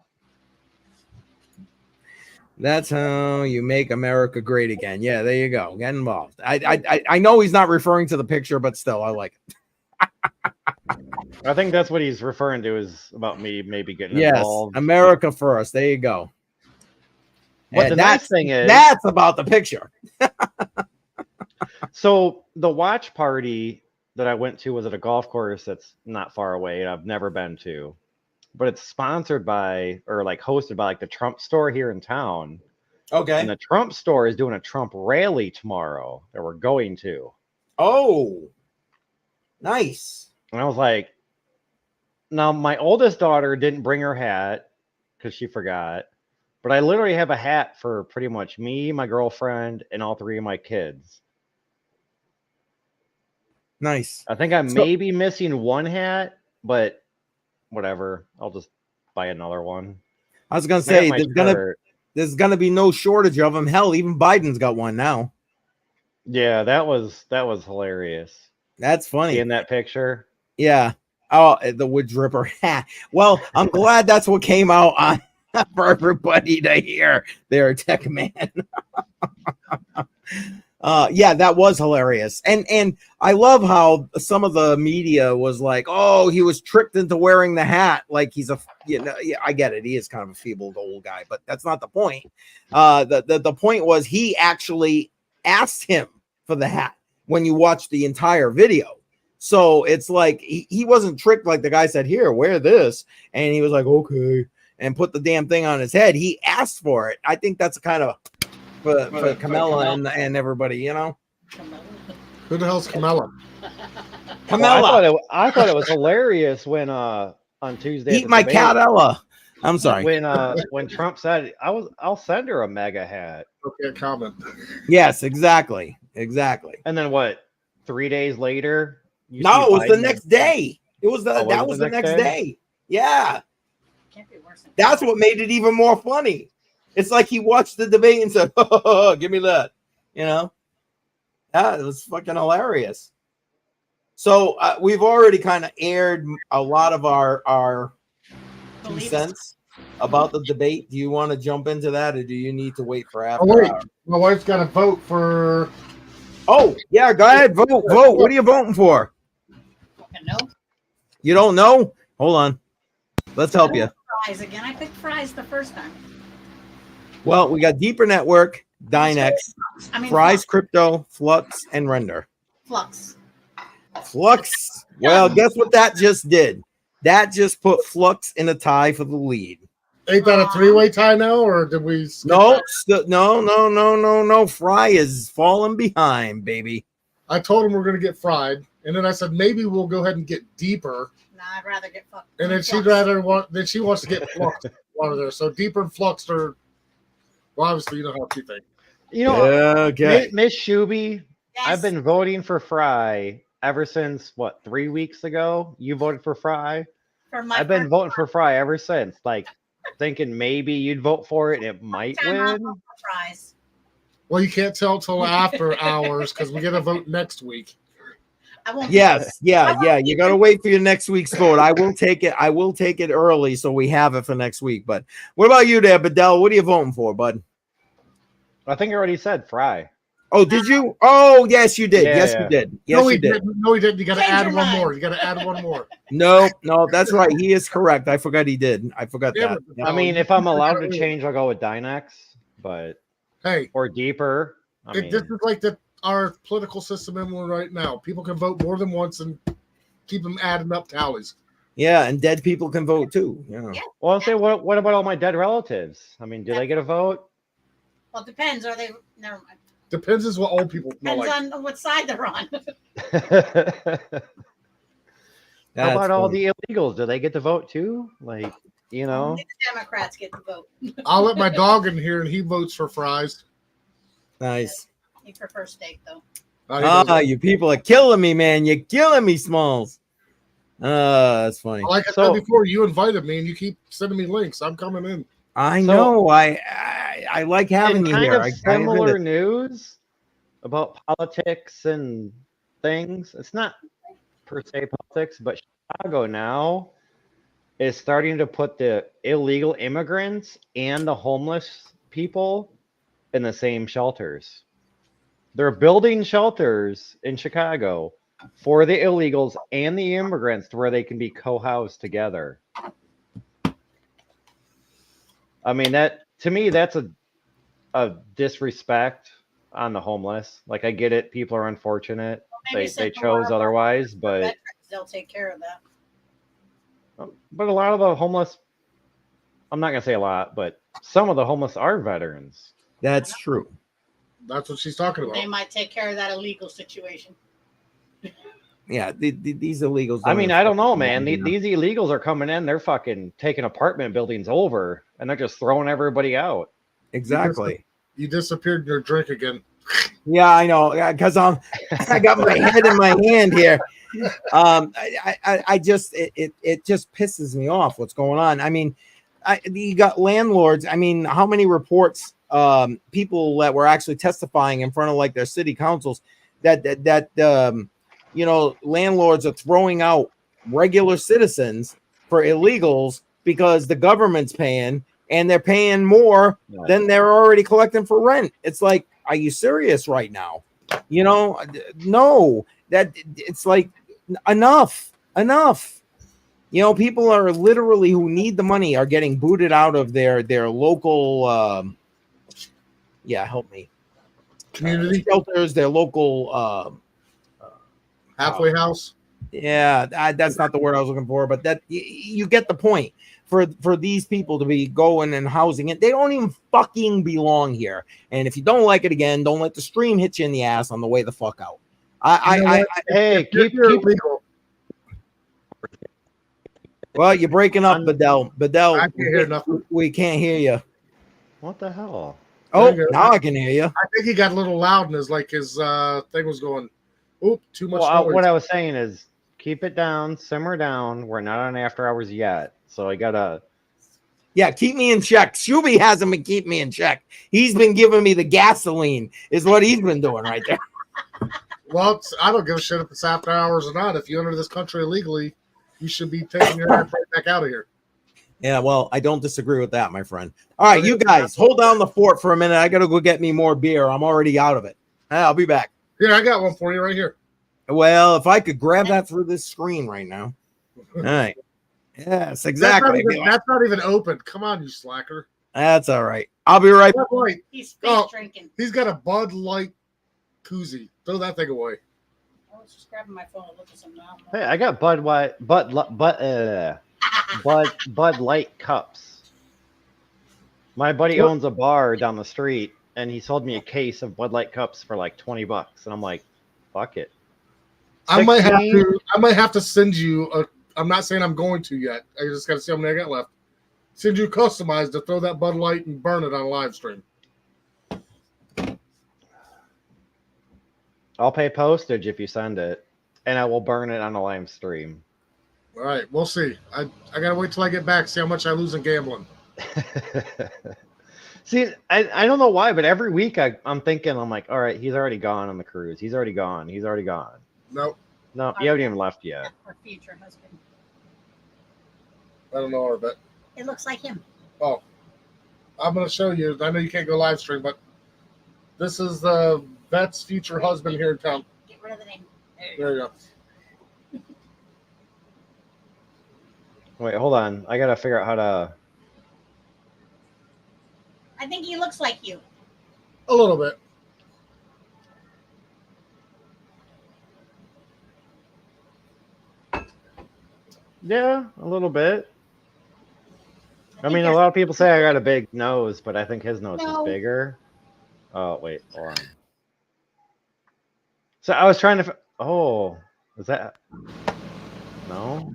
S1: That's how you make America great again. Yeah, there you go. Get involved. I know he's not referring to the picture, but still, I like it.
S4: I think that's what he's referring to is about me maybe getting
S1: Yes,
S4: involved.
S1: America first. There you go.
S4: But
S1: And
S4: the nice thing is
S1: that's about the picture.
S4: So the watch party that I went to was at a golf course that's not far away, and I've never been to, but it's sponsored by or like hosted by like the Trump store here in town.
S1: Okay.
S4: And the Trump store is doing a Trump rally tomorrow that we're going to.
S1: Oh, nice.
S4: And I was like, now my oldest daughter didn't bring her hat because she forgot, but I literally have a hat for pretty much me, my girlfriend, and all three of my kids.
S1: Nice.
S4: I think I may be missing one hat, but whatever. I'll just buy another one.
S1: I was gonna say there's gonna be no shortage of them. Hell, even Biden's got one now.
S4: Yeah, that was hilarious.
S1: That's funny.
S4: In that picture.
S1: Yeah. Oh, the wood dripper hat. Well, I'm glad that's what came out on for everybody to hear there, Tech Man. Yeah, that was hilarious. And I love how some of the media was like, oh, he was tricked into wearing the hat. Like he's yeah, I get it. He is kind of a feeble old guy, but that's not the point. The point was he actually asked him for the hat when you watch the entire video. So it's like he wasn't tricked like the guy said, here, wear this. And he was like, okay, and put the damn thing on his head. He asked for it. I think that's kind of for Camilla and everybody, you know.
S2: Who the hell's Camilla?
S1: Camilla.
S4: Well, I thought it was hilarious when on Tuesday.
S1: Eat my cat Ella. I'm sorry.
S4: When Trump said I'll send her a mega hat.
S2: Okay, comment.
S1: Yes, exactly.
S4: And then what? 3 days later?
S1: No, it was the next day. It was that was the next day. Yeah.
S3: Can't be worse than
S1: That's what made it even more funny. It's like he watched the debate and said, oh, give me that. You know? Yeah, it was fucking hilarious. So we've already kind of aired a lot of our 2 cents about the debate. Do you want to jump into that, or do you need to wait for after?
S2: Oh, wait. My wife's got to vote for.
S1: Oh, yeah, go ahead. Vote. What are you voting for?
S3: No.
S1: You don't know? Hold on. Let's help you.
S3: Fries again. I picked fries the first time.
S1: Well, we got Deeper Network, Dynex, Fries, Crypto, Flux, and Render.
S3: Flux.
S1: Well, guess what that just did? That just put Flux in a tie for the lead.
S2: Ain't that a 3-way tie now, or did we?
S1: No. Fry is falling behind, baby.
S2: I told him we're going to get fried, and then I said maybe we'll go ahead and get Deeper.
S3: Nah, I'd rather get fucked.
S2: And then she wants to get Flux out of there. So Deeper and Flux are. Well, obviously, you know how she thinks.
S4: You know,
S1: okay.
S4: Miss Shuby,
S3: Yes.
S4: I've been voting for Fry ever since 3 weeks ago. You voted for Fry.
S3: I've
S4: been voting for Fry ever since. Like thinking maybe you'd vote for it and it might win.
S3: Fries.
S2: Well, you can't tell till after hours because we get a vote next week.
S1: Yes, yeah. You got to wait for your next week's vote. I will take it early so we have it for next week. But what about you there, Bedell? What are you voting for, bud?
S4: I think I already said Fry.
S1: Oh, did you? Oh, yes, you did.
S4: Yeah,
S1: Yes,
S4: yeah.
S1: you did. Yes,
S2: No, he
S1: you did.
S2: didn't. No, he didn't. You got to
S3: Change
S2: add
S3: your
S2: one
S3: mind.
S2: more. You got to add one more.
S1: No, that's right. He is correct. I forgot he did. I forgot
S2: Damn
S1: that.
S2: it,
S1: Yep.
S4: I mean,
S2: you
S4: if I'm
S2: gotta
S4: allowed to
S2: do it.
S4: change, I'll go with Dynex, but
S2: Hey,
S4: or deeper. I mean,
S2: this is like our political system in one right now. People can vote more than once and keep them adding up tallies.
S1: Yeah, and dead people can vote too. Yeah.
S3: Yeah.
S4: well, I'll say, what about all my dead relatives? I mean, do they get a vote?
S3: Well, it depends. Are they? Never mind.
S2: Depends is what old people smell
S3: Depends
S2: like.
S3: on what side they're on.
S4: How
S1: That's
S4: about all
S1: funny.
S4: the illegals? Do they get to vote too? Like, you know,
S3: Only the Democrats get to vote.
S2: I'll let my dog in here and he votes for fries.
S1: Nice.
S3: He prefers steak though.
S2: He doesn't.
S1: You people are killing me, man. You're killing me, Smalls. That's funny.
S2: Like I
S4: So-
S2: said before, you invited me and you keep sending me links. I'm coming in.
S1: I
S4: So-
S1: know. I like having
S4: in
S1: you
S4: kind
S1: here.
S4: of
S1: I admit
S4: similar
S1: it.
S4: news about politics and things. It's not per se politics, but Chicago now is starting to put the illegal immigrants and the homeless people in the same shelters. They're building shelters in Chicago for the illegals and the immigrants to where they can be co-housed together. I mean, that to me, that's a disrespect on the homeless. Like, I get it, people are unfortunate.
S3: Maybe
S4: They
S3: send them
S4: chose
S3: more
S4: otherwise,
S3: for
S4: but
S3: veterans. They'll take care of that.
S4: a lot of the homeless, I'm not gonna say a lot, but some of the homeless are veterans.
S1: That's true.
S2: That's what she's talking about.
S3: They might take care of that illegal situation.
S1: Yeah, these illegals.
S4: I mean, I don't know, man.
S1: You know?
S4: These illegals are coming in, they're fucking taking apartment buildings over, and they're just throwing everybody out.
S1: Exactly.
S2: You disappeared in your drink again.
S1: Yeah, I know. Because I got my head in my hand here. I just it just pisses me off what's going on. I mean, you got landlords. I mean, how many reports? People that were actually testifying in front of like their city councils that you know, landlords are throwing out regular citizens for illegals because the government's paying and they're paying more than they're already collecting for rent. It's like, are you serious right now? You know, no, that it's like enough. You know, people are literally who need the money are getting booted out of their local help me.
S2: Community
S1: Shelters, their local
S2: halfway house.
S1: Yeah, that's not the word I was looking for, but that you get the point. For these people to be going and housing it, they don't even fucking belong here. And if you don't like it again, don't let the stream hit you in the ass on the way the fuck out.
S4: Hey, keep
S2: illegal.
S1: Well, you're breaking up, Bedell.
S2: I can't hear nothing.
S1: We can't hear you.
S4: What the hell?
S1: Oh,
S2: There you go.
S1: now I can hear you.
S2: I think he got a little loud and his thing was going. Oop, too much
S4: Well,
S2: noise.
S4: what I was saying is keep it down, simmer down. We're not on after hours yet, so I gotta.
S1: Yeah, keep me in check. Shuby hasn't been keeping me in check. He's been giving me the gasoline, is what he's been doing right there.
S2: Well, I don't give a shit if it's after hours or not. If you enter this country illegally, you should be taking your ass right back out of here.
S1: Yeah, well, I don't disagree with that, my friend. All right, you guys, hold down the fort for a minute. I got to go get me more beer. I'm already out of it. I'll be back.
S2: Here, I got one for you right here.
S1: Well, if I could grab that through this screen right now. All right. Yes, exactly.
S2: That's not even open. Come on, you slacker.
S1: That's all right. I'll be right back.
S2: Bud Light.
S3: He's space drinking.
S2: He's got a Bud Light koozie. Throw that thing away.
S3: I was just grabbing my phone and looking at some now.
S4: Hey, I got Bud Light cups. My buddy owns a bar down the street, and he sold me a case of Bud Light cups for like $20, and I'm like, fuck it.
S2: I might have to send you a. I'm not saying I'm going to yet. I just got to see how many I got left. Send you customized to throw that Bud Light and burn it on a live stream.
S4: I'll pay postage if you send it, and I will burn it on a live stream.
S2: All right, we'll see. I gotta wait till I get back, see how much I lose in gambling.
S4: See, I don't know why, but every week I'm thinking, I'm like, all right, he's already gone on the cruise. He's already gone.
S2: Nope.
S4: No, you haven't even left yet.
S3: Our future husband.
S2: I don't know her, but
S3: It looks like him.
S2: I'm gonna show you. I know you can't go live stream, but this is the Vet's future husband here in town.
S3: Get rid of the name.
S2: There you go.
S4: Wait, hold on. I gotta figure out how to.
S3: I think he looks like you.
S2: A little bit.
S4: Yeah, a little bit. I
S3: think
S4: mean, a
S3: there's-
S4: lot of people say I got a big nose, but I think his nose
S3: No.
S4: is bigger. Oh, wait, hold on. So I was trying to. Oh, is that? No.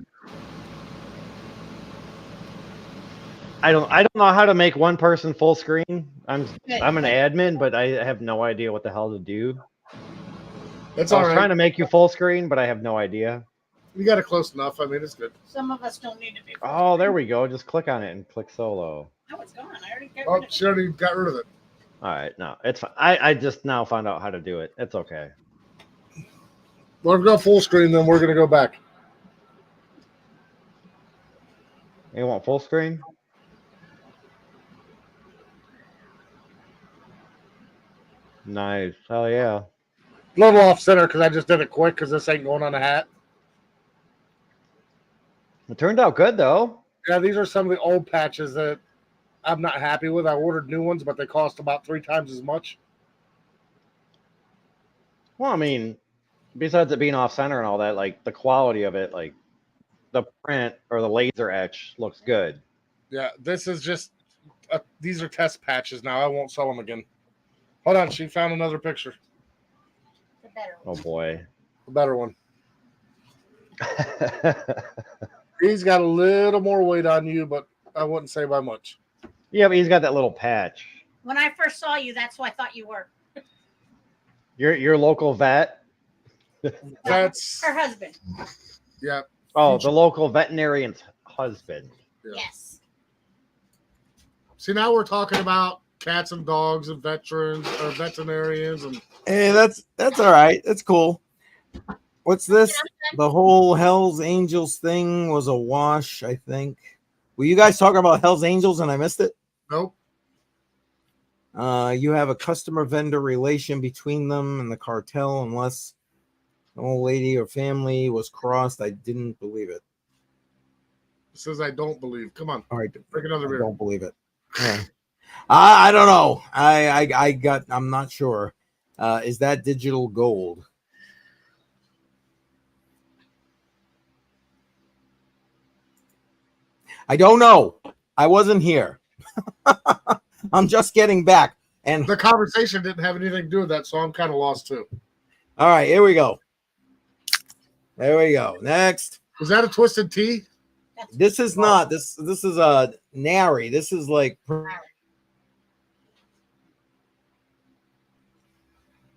S4: I don't know how to make one person full screen. I'm an admin, but I have no idea what the hell to do.
S2: That's
S4: I
S2: all
S4: was
S2: right.
S4: trying to make you full screen, but I have no idea.
S2: You got it close enough. I mean, it's good.
S3: Some of us don't need to be.
S4: Oh, there we go. Just click on it and click solo.
S3: No, it's gone. I already got
S2: Oh,
S3: rid of
S2: she
S3: it.
S2: already got rid of it.
S4: All right, no, it's fine. I just now found out how to do it. It's okay.
S2: Well, if we go full screen, then we're going to go back.
S4: You want full screen? Nice. Hell yeah.
S2: A little off center because I just did it quick because this ain't going on a hat.
S4: It turned out good though.
S2: Yeah, these are some of the old patches that I'm not happy with. I ordered new ones, but they cost about 3 times as much.
S4: Well, I mean, besides it being off center and all that, like the quality of it, like the print or the laser etch looks good.
S2: Yeah, this is just these are test patches now. I won't sell them again. Hold on, she found another picture.
S3: The better
S4: Oh
S3: one.
S4: boy.
S2: A better one. He's got a little more weight on you, but I wouldn't say by much.
S4: Yeah, but he's got that little patch.
S3: When I first saw you, that's who I thought you were.
S4: Your local vet.
S2: That's
S3: Her husband.
S2: yeah.
S4: Oh, the local veterinarian's husband.
S2: Yeah.
S3: Yes.
S2: See, now we're talking about cats and dogs and veterans or veterinarians and
S1: Hey, that's all right. That's cool. What's this? The whole Hell's Angels thing was a wash, I think. Were you guys talking about Hell's Angels and I missed it?
S2: nope.
S1: You have a customer-vendor relation between them and the cartel, unless an old lady or family was crossed. I didn't believe it.
S2: It says I don't believe. Come on,
S1: All right,
S2: drink another
S1: I
S2: beer.
S1: don't believe it. Yeah. I don't know. I'm not sure. Is that digital gold? I don't know. I wasn't here. I'm just getting back. And
S2: The conversation didn't have anything to do with that, so I'm kind of lost too.
S1: all right, here we go. There we go. Next.
S2: Was that a twisted tea?
S1: This is not. This is a nary. This is like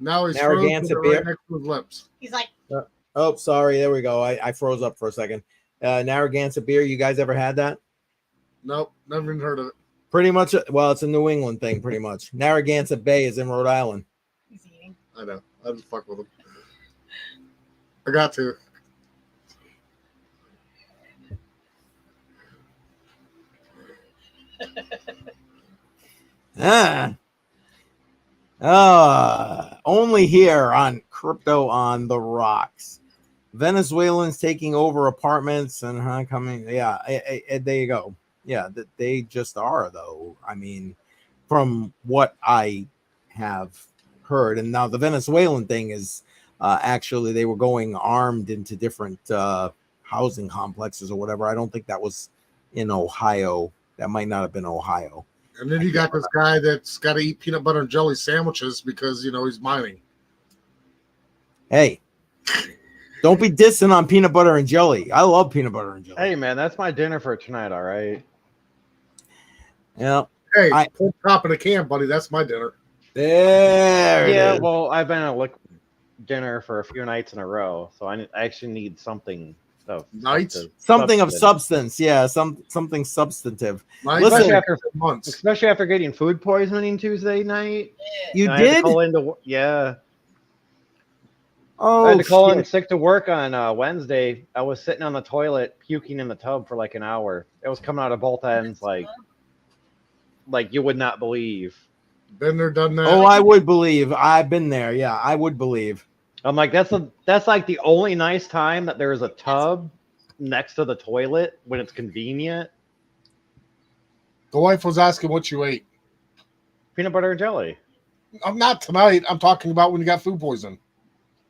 S2: Now he's
S1: Narragansett
S2: frozen
S1: beer?
S2: right next to his lips.
S3: He's like,
S1: oh, sorry. There we go. I froze up for a second. Narragansett beer. You guys ever had that?
S2: Nope, never even heard of it.
S1: Pretty much. Well, it's a New England thing. Pretty much. Narragansett Bay is in Rhode Island.
S3: he's eating.
S2: I know. I just fuck with him. I got to.
S1: Only here on Crypto on the Rocks. Venezuelans taking over apartments and coming. Yeah, there you go. Yeah, they just are, though. I mean, from what I have heard, and now the Venezuelan thing is actually they were going armed into different housing complexes or whatever. I don't think that was in Ohio. That might not have been Ohio.
S2: And then you got this guy that's got to eat peanut butter and jelly sandwiches because, you know, he's mining.
S1: Hey, don't be dissing on peanut butter and jelly. I love peanut butter and jelly.
S4: Hey man, that's my dinner for tonight. All right.
S1: Yeah.
S2: Hey,
S1: I-
S2: pork chop in a can, buddy. That's my dinner.
S1: There.
S4: Yeah.
S1: It is.
S4: Well, I've been a liquid dinner for a few nights in a row, so I actually need something of
S2: Nights?
S1: Something of substance. Yeah. Something substantive.
S2: Nice.
S1: Listen-
S4: Especially after,
S2: months.
S4: especially after getting food poisoning Tuesday night.
S1: You
S4: And I had to
S1: did?
S4: call into yeah.
S1: Oh,
S4: I had to call in
S1: shit.
S4: sick to work on Wednesday. I was sitting on the toilet puking in the tub for like an hour. It was coming out of both ends, like you would not believe.
S2: Been there, done that.
S1: Oh, I would believe. I've been there. Yeah, I would believe.
S4: I'm like, that's like the only nice time that there's a tub next to the toilet when it's convenient.
S2: The wife was asking what you ate.
S4: Peanut butter and jelly.
S2: I'm not tonight. I'm talking about when you got food poison.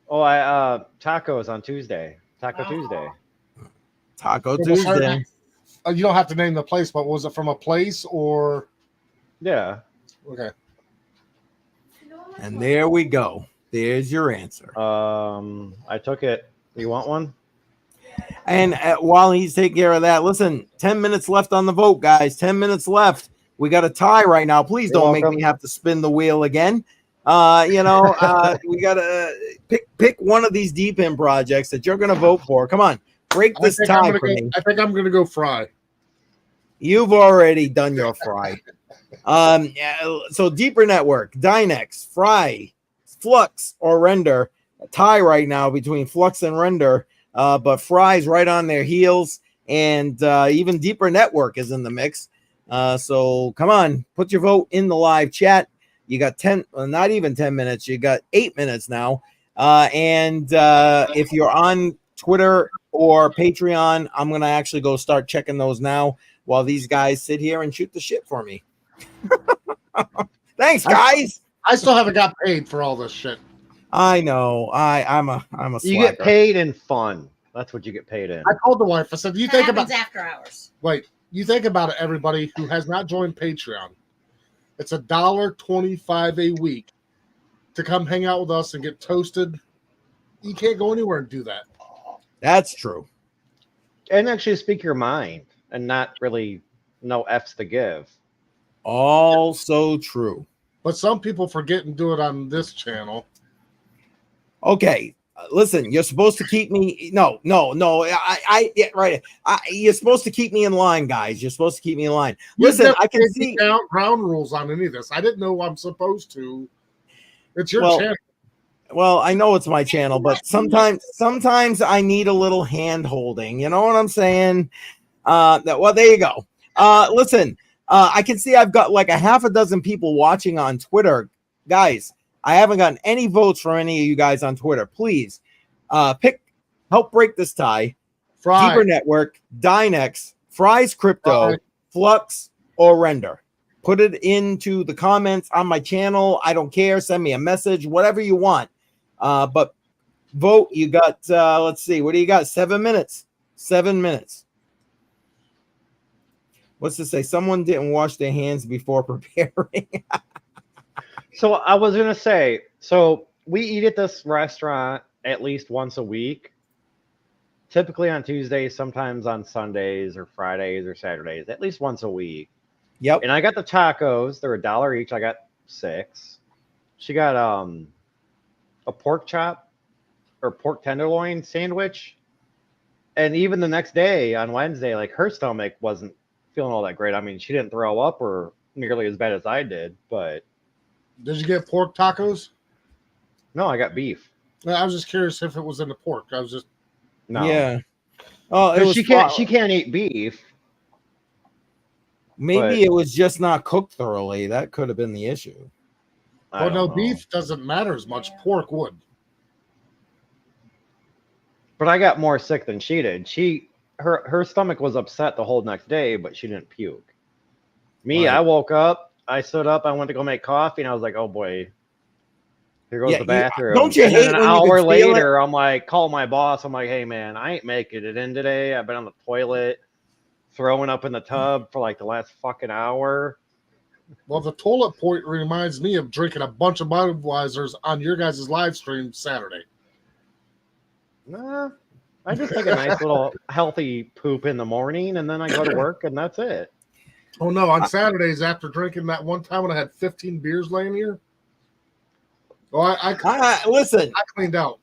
S4: Oh, I tacos on Tuesday. Taco
S3: Oh.
S4: Tuesday.
S1: Taco
S2: From a
S1: Tuesday.
S2: certain- You don't have to name the place, but was it from a place or?
S4: Yeah.
S2: Okay.
S1: And there we go. There's your answer.
S4: I took it. You want one?
S1: And while he's taking care of that, listen, 10 minutes left on the vote, guys. 10 minutes left. We got a tie right now. Please
S4: You're
S1: don't make
S4: welcome.
S1: me have to spin the wheel again. We got to pick one of these deep in projects that you're going to vote for. Come on, break this tie for me.
S2: I think I'm going to go Fry.
S1: You've already done your Fry. So Deeper Network, Dynex, Fry, Flux, or Render. A tie right now between Flux and Render, but Fry's right on their heels, and even Deeper Network is in the mix. So come on, put your vote in the live chat. You got 10, not even 10 minutes. You got 8 minutes now. If you're on Twitter or Patreon, I'm going to actually go start checking those now while these guys sit here and shoot the shit for me. Thanks, guys.
S2: I still haven't got paid for all this shit.
S1: I know. I'm a slacker.
S4: You get paid in fun. That's what you get paid in.
S2: I told the wife, I said, you
S3: That
S2: think
S3: happens
S2: about
S3: after hours.
S2: you think about it, everybody who has not joined Patreon. It's $1.25 a week to come hang out with us and get toasted. You can't go anywhere and do that.
S1: That's true.
S4: And actually speak your mind and not really no F's to give.
S1: Also true.
S2: But some people forget and do it on this channel.
S1: Okay. Listen, you're supposed to keep me. No. Yeah, right. You're supposed to keep me in line, guys. You're supposed to keep me in line. Listen, I can see
S2: ground rules on any of this. I didn't know I'm supposed to. It's your channel.
S1: Well, I know it's my channel, but sometimes I need a little hand holding. You know what I'm saying? Well, there you go. Listen, I can see I've got like a half a dozen people watching on Twitter. Guys, I haven't gotten any votes from any of you guys on Twitter. Please help break this tie.
S2: Fry.
S1: Deeper Network, Dynex, Fry's Crypto,
S2: Fry.
S1: Flux, or Render. Put it into the comments on my channel. I don't care. Send me a message, whatever you want. But vote. You got, let's see. What do you got? 7 minutes. 7 minutes. What's to say? Someone didn't wash their hands before preparing.
S4: So I was going to say, so we eat at this restaurant at least once a week, typically on Tuesdays, sometimes on Sundays or Fridays or Saturdays, at least once a week.
S1: Yep.
S4: And I got the tacos. They're $1 each. I got 6. She got a pork chop or pork tenderloin sandwich. And even the next day on Wednesday, like her stomach wasn't feeling all that great. I mean, she didn't throw up or nearly as bad as I did, but.
S2: Did you get pork tacos?
S4: No, I got beef.
S2: I was just curious if it was in the pork. I was just
S4: No.
S1: Yeah. Oh,
S4: she can't eat beef.
S1: Maybe it was just not cooked thoroughly. That could have been the issue.
S2: well, no, beef doesn't matter as much. Pork would.
S4: But I got more sick than she did. Her stomach was upset the whole next day, but she didn't puke. Me,
S1: Right.
S4: I woke up, I stood up, I went to go make coffee, and I was like, oh boy, here goes the bathroom.
S1: Don't you
S4: and
S1: hate
S4: then an
S1: when you
S4: hour
S1: can feel
S4: later, I'm like, call my boss. I'm like, hey man, I ain't making it in today. I've been on the toilet, throwing up in the tub for like the last fucking hour.
S2: Well, the toilet point reminds me of drinking a bunch of Budweisers on your guys' live stream Saturday.
S4: Nah, I just take a nice little healthy poop in the morning, and then I go to work, and that's it.
S2: Oh no! On Saturdays, after drinking that one time when I had 15 beers laying here,
S1: Listen,
S2: I cleaned out.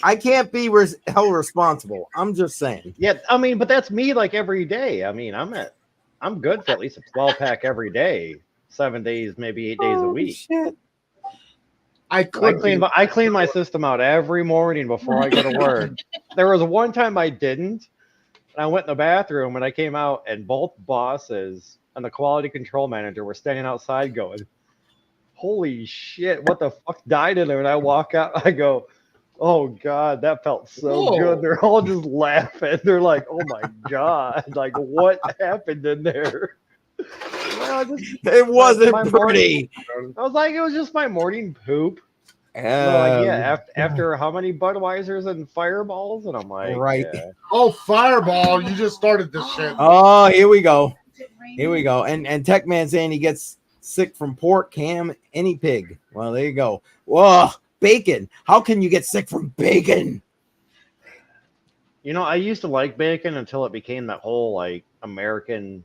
S1: I can't be held responsible. I'm just saying.
S4: Yeah, I mean, but that's me like every day. I mean, I'm good for at least a 12-pack every day, 7 days, maybe 8 days a week.
S1: Shit.
S2: I
S4: clean my system out every morning before I go to work. There was one time I didn't, and I went in the bathroom and I came out, and both bosses and the quality control manager were standing outside going, holy shit, what the fuck died in there? And I walk out, I go, oh God, that felt so
S2: Whoa.
S4: good. They're all just laughing. They're like, oh my God, like what happened in there? Well,
S1: It wasn't
S4: my
S1: pretty.
S4: I was like, it was just my morning poop. And they're like, yeah, after how many Budweisers and Fireballs? And I'm like,
S1: right.
S4: yeah.
S2: Oh, Fireball! You just started this shit.
S1: Oh, here we go. Here we go. And Techman saying he gets sick from pork, ham, any pig. Well, there you go. Whoa, bacon. How can you get sick from bacon?
S4: You know, I used to like bacon until it became that whole like American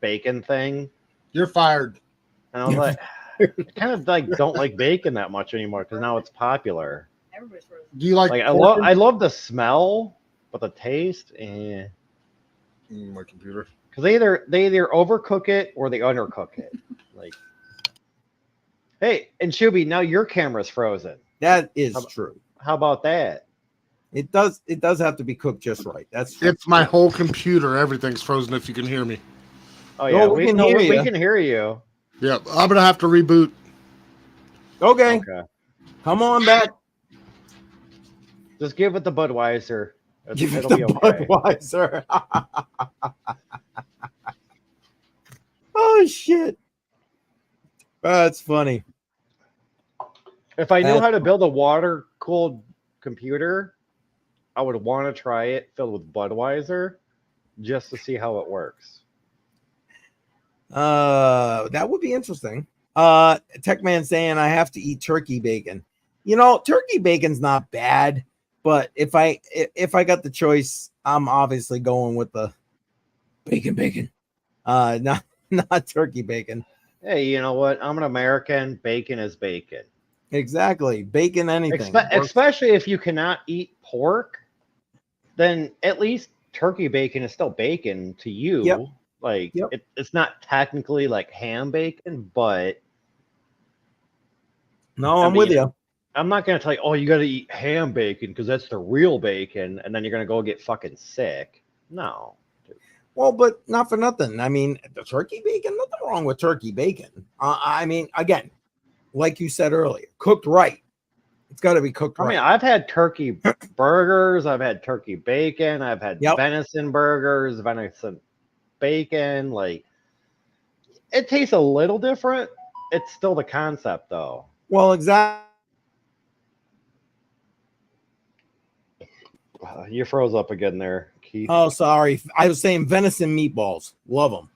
S4: bacon thing.
S2: You're fired.
S4: And I was like, I kind of like don't like bacon that much anymore because now it's popular.
S3: Everybody's frozen.
S2: Do you like?
S4: Like
S2: pork?
S4: I love the smell, but the taste,
S2: My computer.
S4: because they either overcook it or they undercook it. Like, hey, and Shuby, now your camera's frozen.
S1: That is true.
S4: How about that?
S1: It does have to be cooked just right. That's true.
S2: It's my whole computer. Everything's frozen. If you can hear me.
S4: Oh yeah,
S1: we can hear
S4: we
S1: you.
S4: can hear you.
S2: Yeah, I'm gonna have to reboot.
S1: Okay.
S4: Okay,
S1: Come on back.
S4: just give it the Budweiser.
S1: Give it
S4: It'll
S1: the
S4: be okay.
S1: Budweiser. Oh shit. That's funny.
S4: If I knew how to build a water cooled computer, I would want to try it filled with Budweiser just to see how it works.
S1: That would be interesting. Techman saying I have to eat turkey bacon. You know, turkey bacon's not bad, but if I got the choice, I'm obviously going with the bacon. Not turkey bacon.
S4: Hey, you know what? I'm an American. Bacon is bacon.
S1: Exactly. Bacon anything.
S4: Especially if you cannot eat pork, then at least turkey bacon is still bacon to you.
S1: Yep.
S4: Like
S1: Yep.
S4: It's not technically like ham bacon, but
S1: No, I'm with you.
S4: I'm not gonna tell you, oh, you gotta eat ham bacon because that's the real bacon, and then you're gonna go get fucking sick. No.
S1: Well, but not for nothing. I mean, the turkey bacon, nothing wrong with turkey bacon. I mean, again, like you said earlier, cooked right. It's got to be cooked right.
S4: I mean, I've had turkey burgers, I've had turkey bacon, I've had venison burgers, venison bacon. Like, it tastes a little different. It's still the concept, though.
S1: Well, exactly.
S4: You froze up again there, Keith.
S1: Oh, sorry. I was saying venison meatballs. Love them.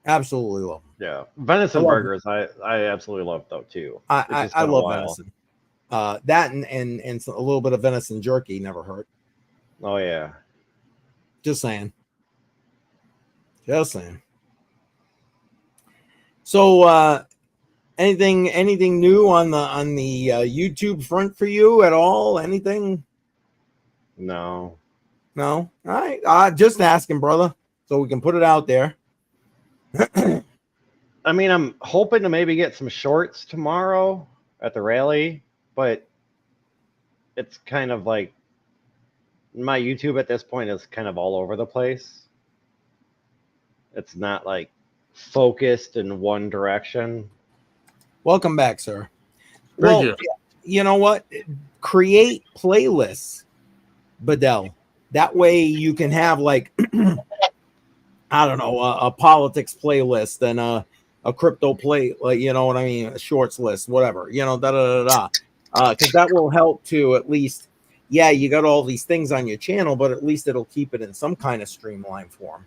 S1: Absolutely love them.
S4: Yeah, venison burgers. I absolutely love though too.
S1: I love venison. That and a little bit of venison jerky never hurt.
S4: Oh yeah.
S1: Just saying. So, anything new on the YouTube front for you at all? Anything?
S4: No.
S1: All right. Just asking, brother, so we can put it out there.
S4: I mean, I'm hoping to maybe get some shorts tomorrow at the rally, but it's kind of like my YouTube at this point is kind of all over the place. It's not like focused in one direction.
S1: Welcome back, sir.
S2: Thank you.
S1: You know what? Create playlists, Bedell. That way you can have like I don't know, a politics playlist and a crypto play, like, you know what I mean, a shorts list, whatever, you know, because that will help to at least, yeah, you got all these things on your channel, but at least it'll keep it in some kind of streamlined form.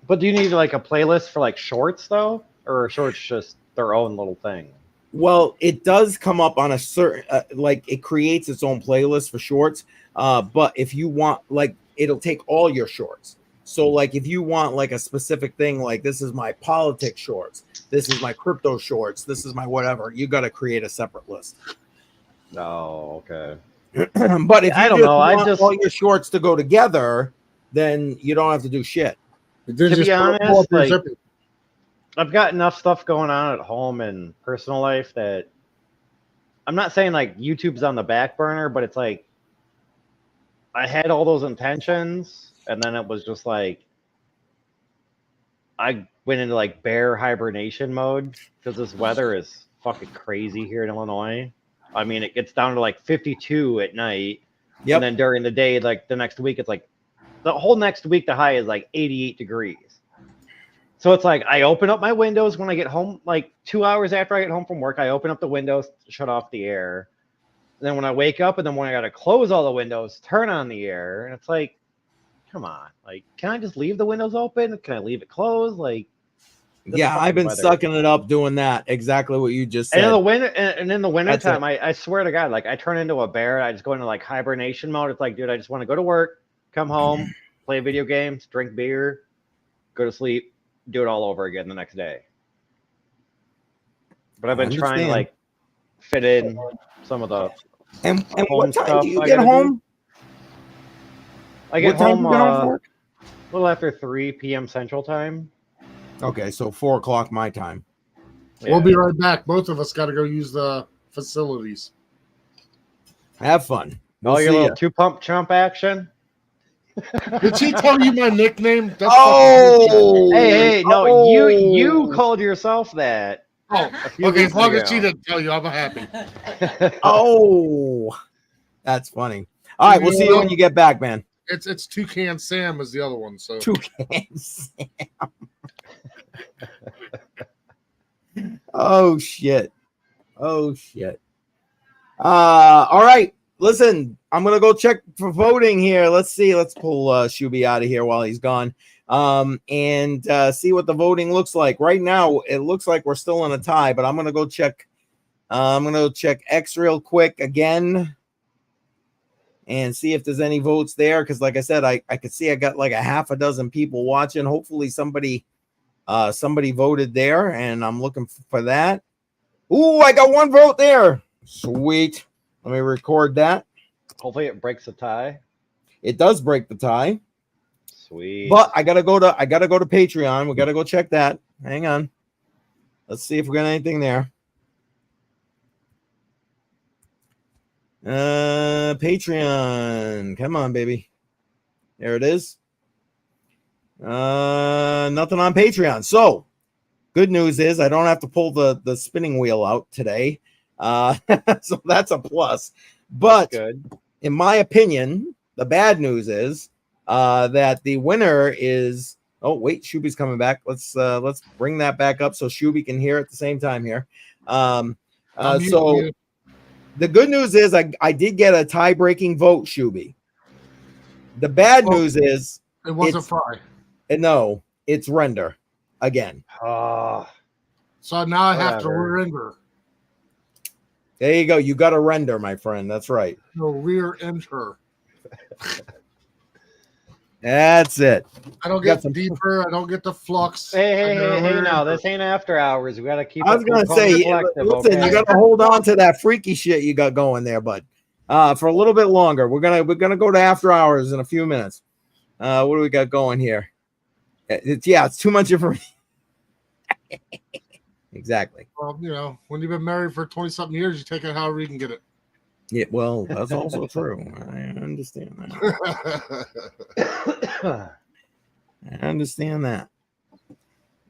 S4: But do you need like a playlist for like shorts though, or are shorts just their own little thing?
S1: Well, it does come up on a certain, like it creates its own playlist for shorts. But if you want, like, it'll take all your shorts. So, like, if you want like a specific thing, like this is my politics shorts, this is my crypto shorts, this is my whatever, you got to create a separate list.
S4: Oh, okay.
S1: But if you
S4: I don't know, I just
S1: all your shorts to go together, then you don't have to do shit.
S4: To be honest, like, I've got enough stuff going on at home and personal life that I'm not saying like YouTube's on the back burner, but it's like I had all those intentions and then it was just like I went into like bear hibernation mode because this weather is fucking crazy here in Illinois. I mean, it gets down to like 52 at night,
S1: Yep.
S4: and then during the day, like the next week, it's like the whole next week, the high is like 88 degrees. So it's like I open up my windows when I get home, like 2 hours after I get home from work. I open up the windows, shut off the air. And then when I wake up, and then when I got to close all the windows, turn on the air, and it's like, come on, like, can I just leave the windows open? Can I leave it closed? Like,
S1: yeah, I've been sucking it up doing that. Exactly what you just said.
S4: And in the winter time, I swear to God, like I turn into a bear. I just go into like hibernation mode. It's like, dude, I just want to go to work, come home, play video games, drink beer, go to sleep, do it all over again the next day. But I've been trying to like fit in some of the
S1: and what time
S4: stuff
S1: do you get home?
S4: I get home a little after 3 p.m. Central Time.
S1: Okay, so 4 o'clock my time.
S2: Yeah. We'll be right back. Both of us got to go use the facilities.
S1: Have fun.
S4: Your little 2-pump chump action.
S2: Did she tell you my nickname? That's
S4: hey, no, you called yourself that.
S2: Oh, okay. As long as she didn't tell you, I'm happy.
S1: Oh, that's funny. All right, we'll see you when you get back, man.
S2: It's Toucan Sam is the other one. So
S1: Toucan Sam. Oh shit. All right. Listen, I'm gonna go check for voting here. Let's see. Let's pull Shuby out of here while he's gone. And see what the voting looks like. Right now, it looks like we're still in a tie, but I'm gonna go check. I'm gonna go check X real quick again and see if there's any votes there. Because, like I said, I could see I got like a half a dozen people watching. Hopefully, somebody voted there, and I'm looking for that. Ooh, I got one vote there. Sweet. Let me record that.
S4: Hopefully, it breaks the tie.
S1: It does break the tie.
S4: Sweet.
S1: But I gotta go to Patreon. We gotta go check that. Hang on. Let's see if we got anything there. Patreon. Come on, baby. There it is. Nothing on Patreon. So good news is I don't have to pull the spinning wheel out today. So that's a plus. But in my opinion, the bad news is that the winner is Shuby's coming back. Let's bring that back up so Shuby can hear at the same time here. So the good news is I did get a tie-breaking vote, Shuby. The bad news is
S2: it wasn't Fry.
S1: No, it's Render again.
S2: So now I have to render.
S1: There you go. You got to render, my friend. That's right.
S2: No, rear enter.
S1: That's it.
S2: I don't get deeper. I don't get the flux.
S4: Hey, now this ain't after hours. We got to keep.
S1: I was going to say, listen, you got to hold on to that freaky shit you got going there, bud. For a little bit longer. We're gonna go to after hours in a few minutes. What do we got going here? It's too much information. Exactly.
S2: Well, when you've been married for 20-something years, you take it however you can get it.
S1: Yeah, well, that's also true. I understand that. I understand that.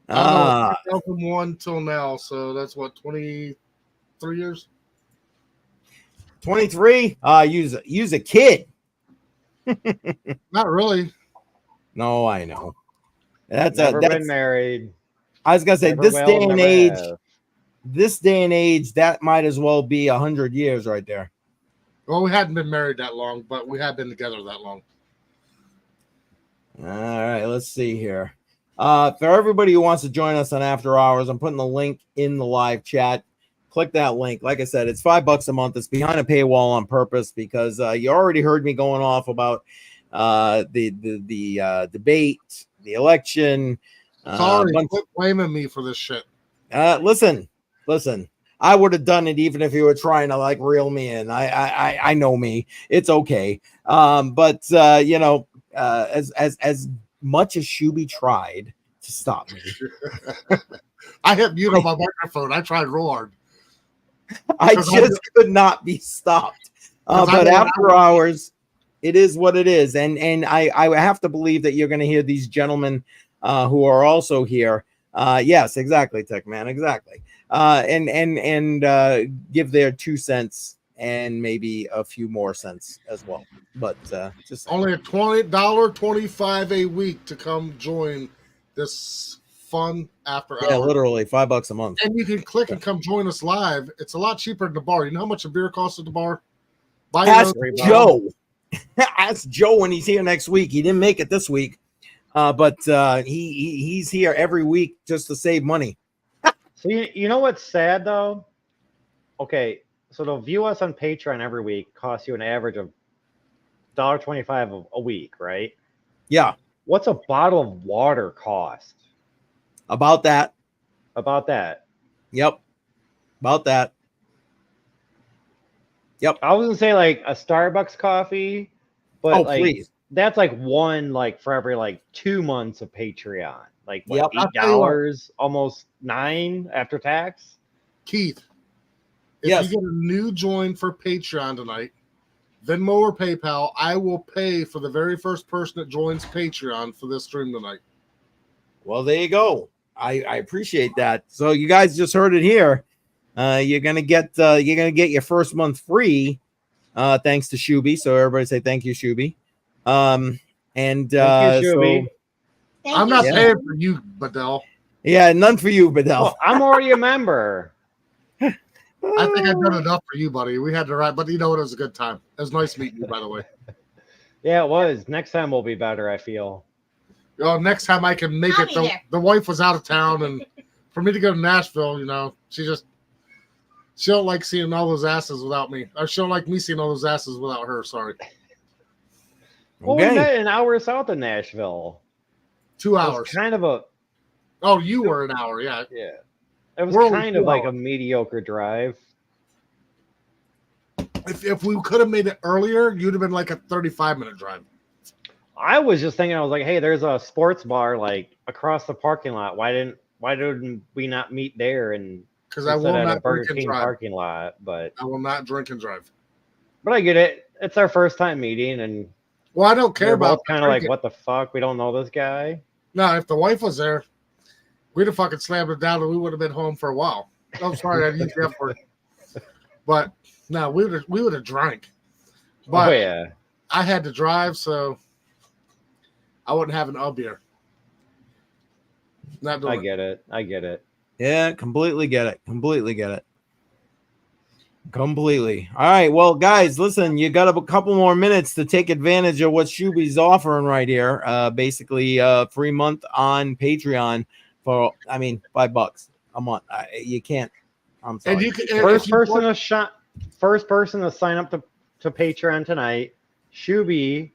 S2: From 2001 till now, so that's what, 23 years?
S1: 23? Use a kid.
S2: Not really.
S1: No, I know. That's
S4: been married.
S1: I was gonna say this day and age, that might as well be 100 years right there.
S2: Well, we hadn't been married that long, but we had been together that long.
S1: All right, let's see here. For everybody who wants to join us on After Hours, I'm putting the link in the live chat. Click that link. Like I said, it's $5 a month. It's behind a paywall on purpose because you already heard me going off about the debate, the election.
S2: Sorry, quit blaming me for this shit.
S1: Listen. I would have done it even if you were trying to like reel me in. I know me. It's okay. But as much as Shuby tried to stop me,
S2: I hit mute on my microphone. I tried real hard.
S1: I just could not be stopped. But after hours, it is what it is, and I have to believe that you're going to hear these gentlemen who are also here. Yes, exactly, Tech Man, exactly. And give their 2 cents and maybe a few more cents as well. But just saying.
S2: Only a $20.25 a week to come join this fun after
S1: Yeah,
S2: hour.
S1: literally $5 a month.
S2: And you can click and come join us live. It's a lot cheaper than the bar. You know how much a beer costs at the bar? Buy your
S1: Ask
S2: own-
S1: Joe. Ask Joe when he's here next week. He didn't make it this week, but he's here every week just to save money.
S4: So you know what's sad though? Okay, so to view us on Patreon every week costs you an average of $1.25 a week, right?
S1: Yeah,
S4: What's a bottle of water cost?
S1: about that.
S4: About that.
S1: Yep, about that. Yep.
S4: I was gonna say like a Starbucks coffee, but
S1: Oh,
S4: like
S1: please.
S4: that's like one like for every like 2 months of Patreon. Like what,
S1: Yep.
S2: I'll tell you what.
S4: $8, almost $9 after tax.
S2: Keith, if
S1: Yes.
S2: you get a new join for Patreon tonight, Venmo or PayPal, I will pay for the very first person that joins Patreon for this stream tonight.
S1: Well, there you go. I appreciate that. So you guys just heard it here. You're gonna get your first month free, thanks to Shuby. So everybody say thank you, Shuby. And
S4: Thank you, Shuby.
S3: Thank
S2: I'm
S3: you,
S2: not
S1: Yeah.
S2: paying for you, Badell.
S1: yeah, none for you, Bedell.
S4: Well, I'm already a member.
S2: I think I've done enough for you, buddy. We had to write, but you know what? It was a good time. It was nice meeting you, by the way.
S4: Yeah, it was. Next time will be better, I feel.
S2: Next time I can make
S3: I'll
S2: it.
S3: be
S2: The,
S3: there.
S2: the wife was out of town, and for me to go to Nashville, she don't like seeing all those asses without me. Or she don't like me seeing all those asses without her. Sorry.
S4: Well, we
S1: Okay.
S4: met an hour south of Nashville.
S2: 2
S4: It
S2: hours.
S4: was kind of a
S2: Oh, you were an hour, yeah.
S4: yeah. It was
S2: We're only
S4: kind
S2: 2
S4: of like a
S2: hours.
S4: mediocre drive.
S2: If we could have made it earlier, you'd have been like a 35-minute drive.
S4: I was just thinking, I was like, hey, there's a sports bar like across the parking lot. Why didn't we not meet there and
S2: Because I will
S4: instead at a
S2: not
S4: Burger
S2: drink and
S4: King
S2: drive.
S4: parking lot? But
S2: I will not drink and drive.
S4: I get it. It's our first time meeting, and
S2: Well, I don't care
S4: we're
S2: about
S4: both kind of like,
S2: drinking.
S4: what the fuck? We don't know this guy.
S2: No, if the wife was there, we'd have fucking slammed it down and we would have been home for a while. I'm sorry, I used the F word. But no, we would have drank. But
S4: Oh yeah.
S2: I had to drive, so I wouldn't have an beer. Not doing
S4: I
S2: it.
S4: get it. I get it.
S1: Yeah, completely get it. Completely get it. Completely. All right. Well, guys, listen, you got a couple more minutes to take advantage of what Shuby's offering right here. Basically, free month on Patreon for, $5 a month. You can't. I'm sorry.
S2: And you can
S4: First person to sign up to Patreon tonight, Shuby.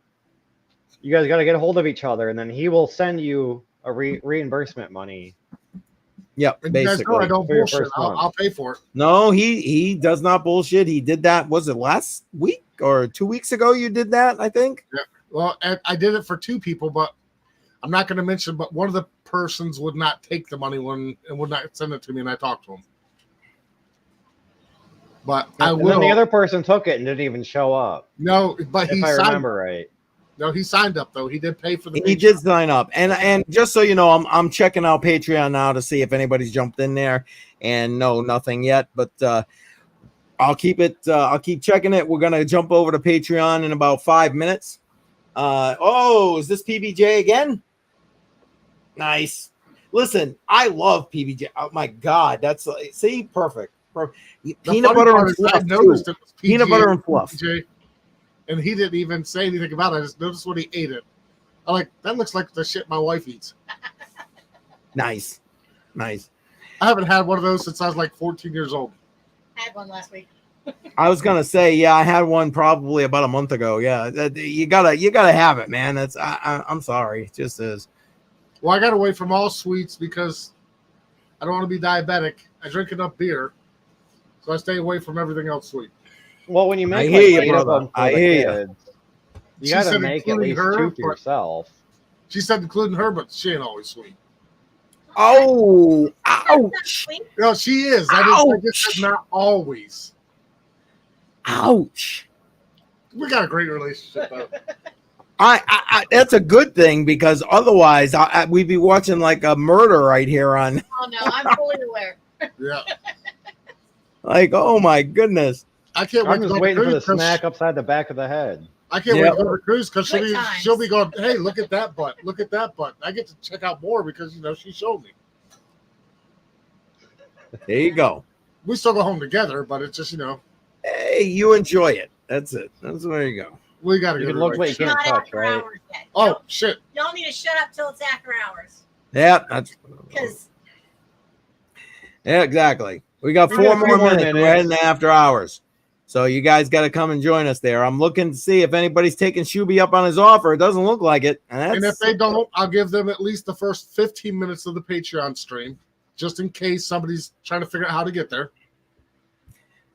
S4: You guys got to get a hold of each other, and then he will send you a reimbursement money.
S1: Yep,
S2: And you guys know I
S1: basically.
S2: don't
S4: For your
S2: bullshit.
S4: first month.
S2: I'll pay for it.
S1: No, he does not bullshit. He did that. Was it last week or 2 weeks ago? You did that, I think.
S2: Well, I did it for 2 people, but I'm not going to mention. But one of the persons would not take the money and would not send it to me, and I talked to him. But I
S4: And
S2: will.
S4: then the other person took it and didn't even show up.
S2: No, but he
S4: If I
S2: signed.
S4: remember right.
S2: No, he signed up though. He did pay for the.
S1: He
S2: Patreon.
S1: did sign up, and just so you know, I'm checking out Patreon now to see if anybody's jumped in there, and no, nothing yet. But I'll keep it. I'll keep checking it. We're gonna jump over to Patreon in about 5 minutes. Is this PBJ again? Nice. Listen, I love PBJ. Oh my god, that's perfect.
S2: The
S1: Peanut
S2: funny
S1: butter
S2: part
S1: and
S2: is
S1: fluff
S2: I noticed
S1: too.
S2: it was
S1: Peanut
S2: PGA,
S1: butter and fluff.
S2: PJ, and he didn't even say anything about it. I just noticed when he ate it. I'm like, that looks like the shit my wife eats.
S1: Nice.
S2: I haven't had one of those since I was like 14 years old.
S3: I had one last week.
S1: I was gonna say, yeah, I had one probably about a month ago. Yeah, you gotta have it, man. That's I'm sorry, it just is.
S2: Well, I got away from all sweets because I don't want to be diabetic. I drink enough beer, so I stay away from everything else sweet.
S4: Well, when you make
S1: hear you,
S4: 8 of
S1: brother.
S4: them for
S1: I
S4: the
S1: hear ya.
S4: kids, you
S2: She
S4: got to
S2: said
S4: make at
S2: including
S4: least
S2: her,
S4: 2 for
S2: but-
S4: yourself.
S2: She said including her, but she ain't always sweet.
S1: Oh,
S3: That's not
S1: ouch,
S3: sweet.
S2: No, she is. I just said not always.
S1: ouch.
S2: We got a great relationship though.
S1: That's a good thing because otherwise we'd be watching like a murder right here on.
S3: Oh no, I'm fully aware.
S2: Yeah.
S1: Like, oh my goodness.
S2: I can't wait
S4: I'm
S2: to
S4: just
S2: go
S4: waiting
S2: to
S4: for the
S2: cruise 'cause
S4: smack upside the back of the head.
S2: I can't wait to go to cruise because
S3: Good
S2: she'll be
S3: times.
S2: going, hey, look at that butt. Look at that butt. I get to check out more because, she showed me.
S1: There you go.
S2: We still go home together, but it's just,
S1: Hey, you enjoy it. That's it. That's where you go.
S2: we got to
S4: You
S2: go
S4: can
S2: to
S4: look
S2: the
S4: what
S2: right
S4: you
S2: shit.
S4: can't
S3: Not
S4: touch,
S3: after
S4: right?
S3: hours yet.
S2: Oh, shit.
S3: Y'all need to shut up till it's after hours.
S1: Yeah, that's
S3: Because
S1: exactly. We got
S4: We
S1: 4
S4: got a few
S1: more
S4: more
S1: minutes. We're
S4: minutes.
S1: heading to after hours. So you guys got to come and join us there. I'm looking to see if anybody's taking Shuby up on his offer. It doesn't look like it.
S2: And if they don't, I'll give them at least the first 15 minutes of the Patreon stream, just in case somebody's trying to figure out how to get there.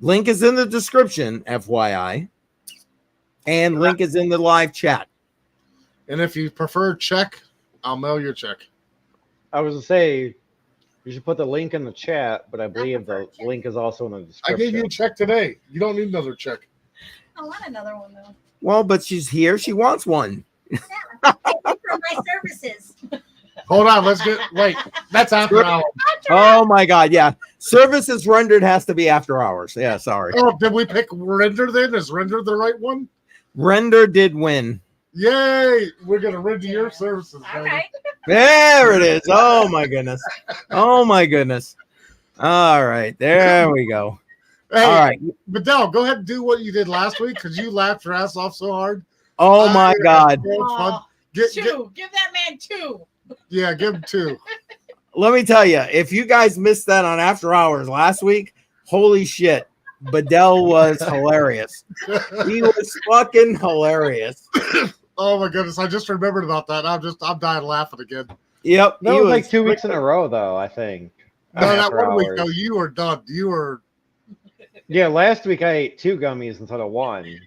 S1: Link is in the description, FYI. And link is in the live chat.
S2: And if you prefer check, I'll mail your check.
S4: I was to say you should put the link in the chat, but I believe
S3: prefer
S4: the
S3: check.
S4: link is also in the
S2: I
S4: description.
S2: gave you a check today. You don't need another check.
S3: I want another one though.
S1: Well, but she's here. She wants one.
S3: Thank you for my services.
S2: Hold on. Wait. That's after hours.
S1: Oh, my God. Yeah. Services rendered has to be after hours. Yeah, sorry.
S2: Oh, did we pick render then? Is render the right one?
S1: Render did win.
S2: Yay! We're going to render your services.
S3: All
S2: baby.
S3: right.
S1: There it is. Oh, my goodness. Oh, my goodness. All right. There we go.
S2: Hey,
S1: All right.
S2: Bedell, go ahead and do what you did last week because you laughed your ass off so hard.
S1: Oh, my God.
S2: So much fun.
S3: Oh,
S2: Get,
S3: two. Give that man two.
S2: yeah, give him 2.
S1: Let me tell you, if you guys missed that on After Hours last week, holy shit. Bedell was hilarious. He was fucking hilarious.
S2: Oh my goodness! I just remembered about that. I'm dying laughing again.
S1: Yep.
S4: That
S1: he
S4: was like 2 weeks in a row, though, I think.
S2: No, that
S4: After
S2: one week
S4: hours.
S2: though, you were done. You were.
S4: Yeah, last week I ate 2 gummies instead of 1.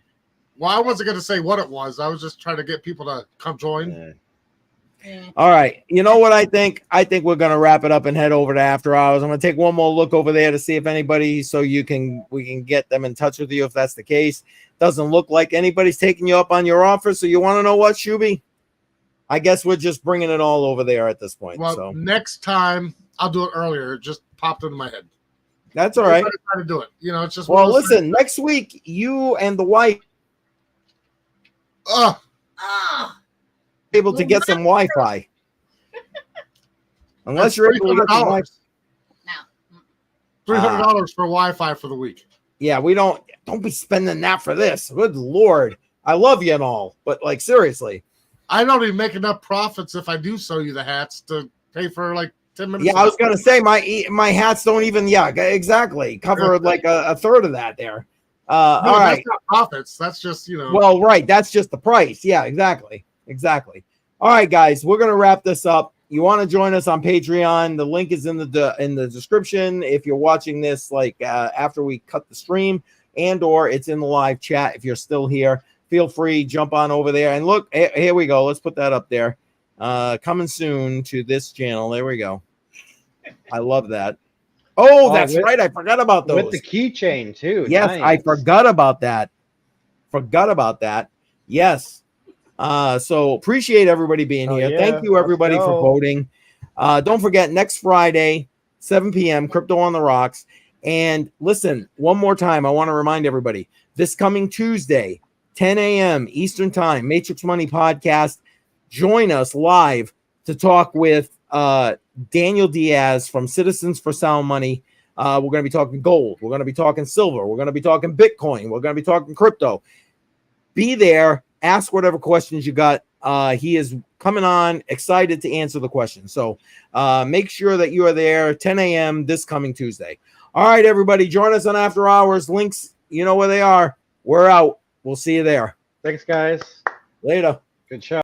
S2: Well, I wasn't going to say what it was. I was just trying to get people to come join.
S4: Yeah.
S1: All right. You know what I think? I think we're gonna wrap it up and head over to After Hours. I'm gonna take one more look over there to see if anybody, so we can get them in touch with you if that's the case. Doesn't look like anybody's taking you up on your offer. So you want to know what, Shuby? I guess we're just bringing it all over there at this point.
S2: Well,
S1: So
S2: next time I'll do it earlier. It just popped into my head.
S1: that's all right.
S2: I'm trying to do it. It's just.
S1: Well, listen. Next week, you and the wife
S2: Oh,
S3: Oh,
S1: able to get some Wi-Fi. Unless you're able to get some Wi-Fi.
S3: no.
S2: $300 for Wi-Fi for the week.
S1: Yeah, we don't be spending that for this. Good Lord. I love you and all, but like seriously.
S2: I don't even make enough profits if I do sell you the hats to pay for like 10 minutes.
S1: Yeah, I was gonna say my hats don't even exactly cover like a third of that there. All right.
S2: That's not profits. That's just
S1: Well, right. That's just the price. Yeah, exactly. All right, guys, we're gonna wrap this up. You want to join us on Patreon? The link is in the description. If you're watching this like after we cut the stream, or it's in the live chat. If you're still here, feel free, jump on over there and look. Here we go. Let's put that up there. Coming soon to this channel. There we go. I love that. Oh, that's right. I forgot about those.
S4: With the keychain, too.
S1: Yes,
S4: Nice.
S1: I forgot about that. Yes. So appreciate everybody being here.
S4: Yeah.
S1: Thank you, everybody,
S4: Let's
S1: for
S4: go.
S1: voting. Don't forget, next Friday, 7 p.m., Crypto on the Rocks. And listen, one more time, I want to remind everybody, this coming Tuesday, 10 a.m. Eastern Time, Matrix Money Podcast. Join us live to talk with Daniel Diaz from Citizens for Sound Money. We're going to be talking gold. We're going to be talking silver. We're going to be talking Bitcoin. We're going to be talking crypto. Be there. Ask whatever questions you got. He is coming on, excited to answer the questions. So make sure that you are there, 10 a.m. this coming Tuesday. All right, everybody, join us on After Hours. Links, you know where they are. We're out. We'll see you there.
S4: Thanks, guys.
S1: Later.
S4: Good show.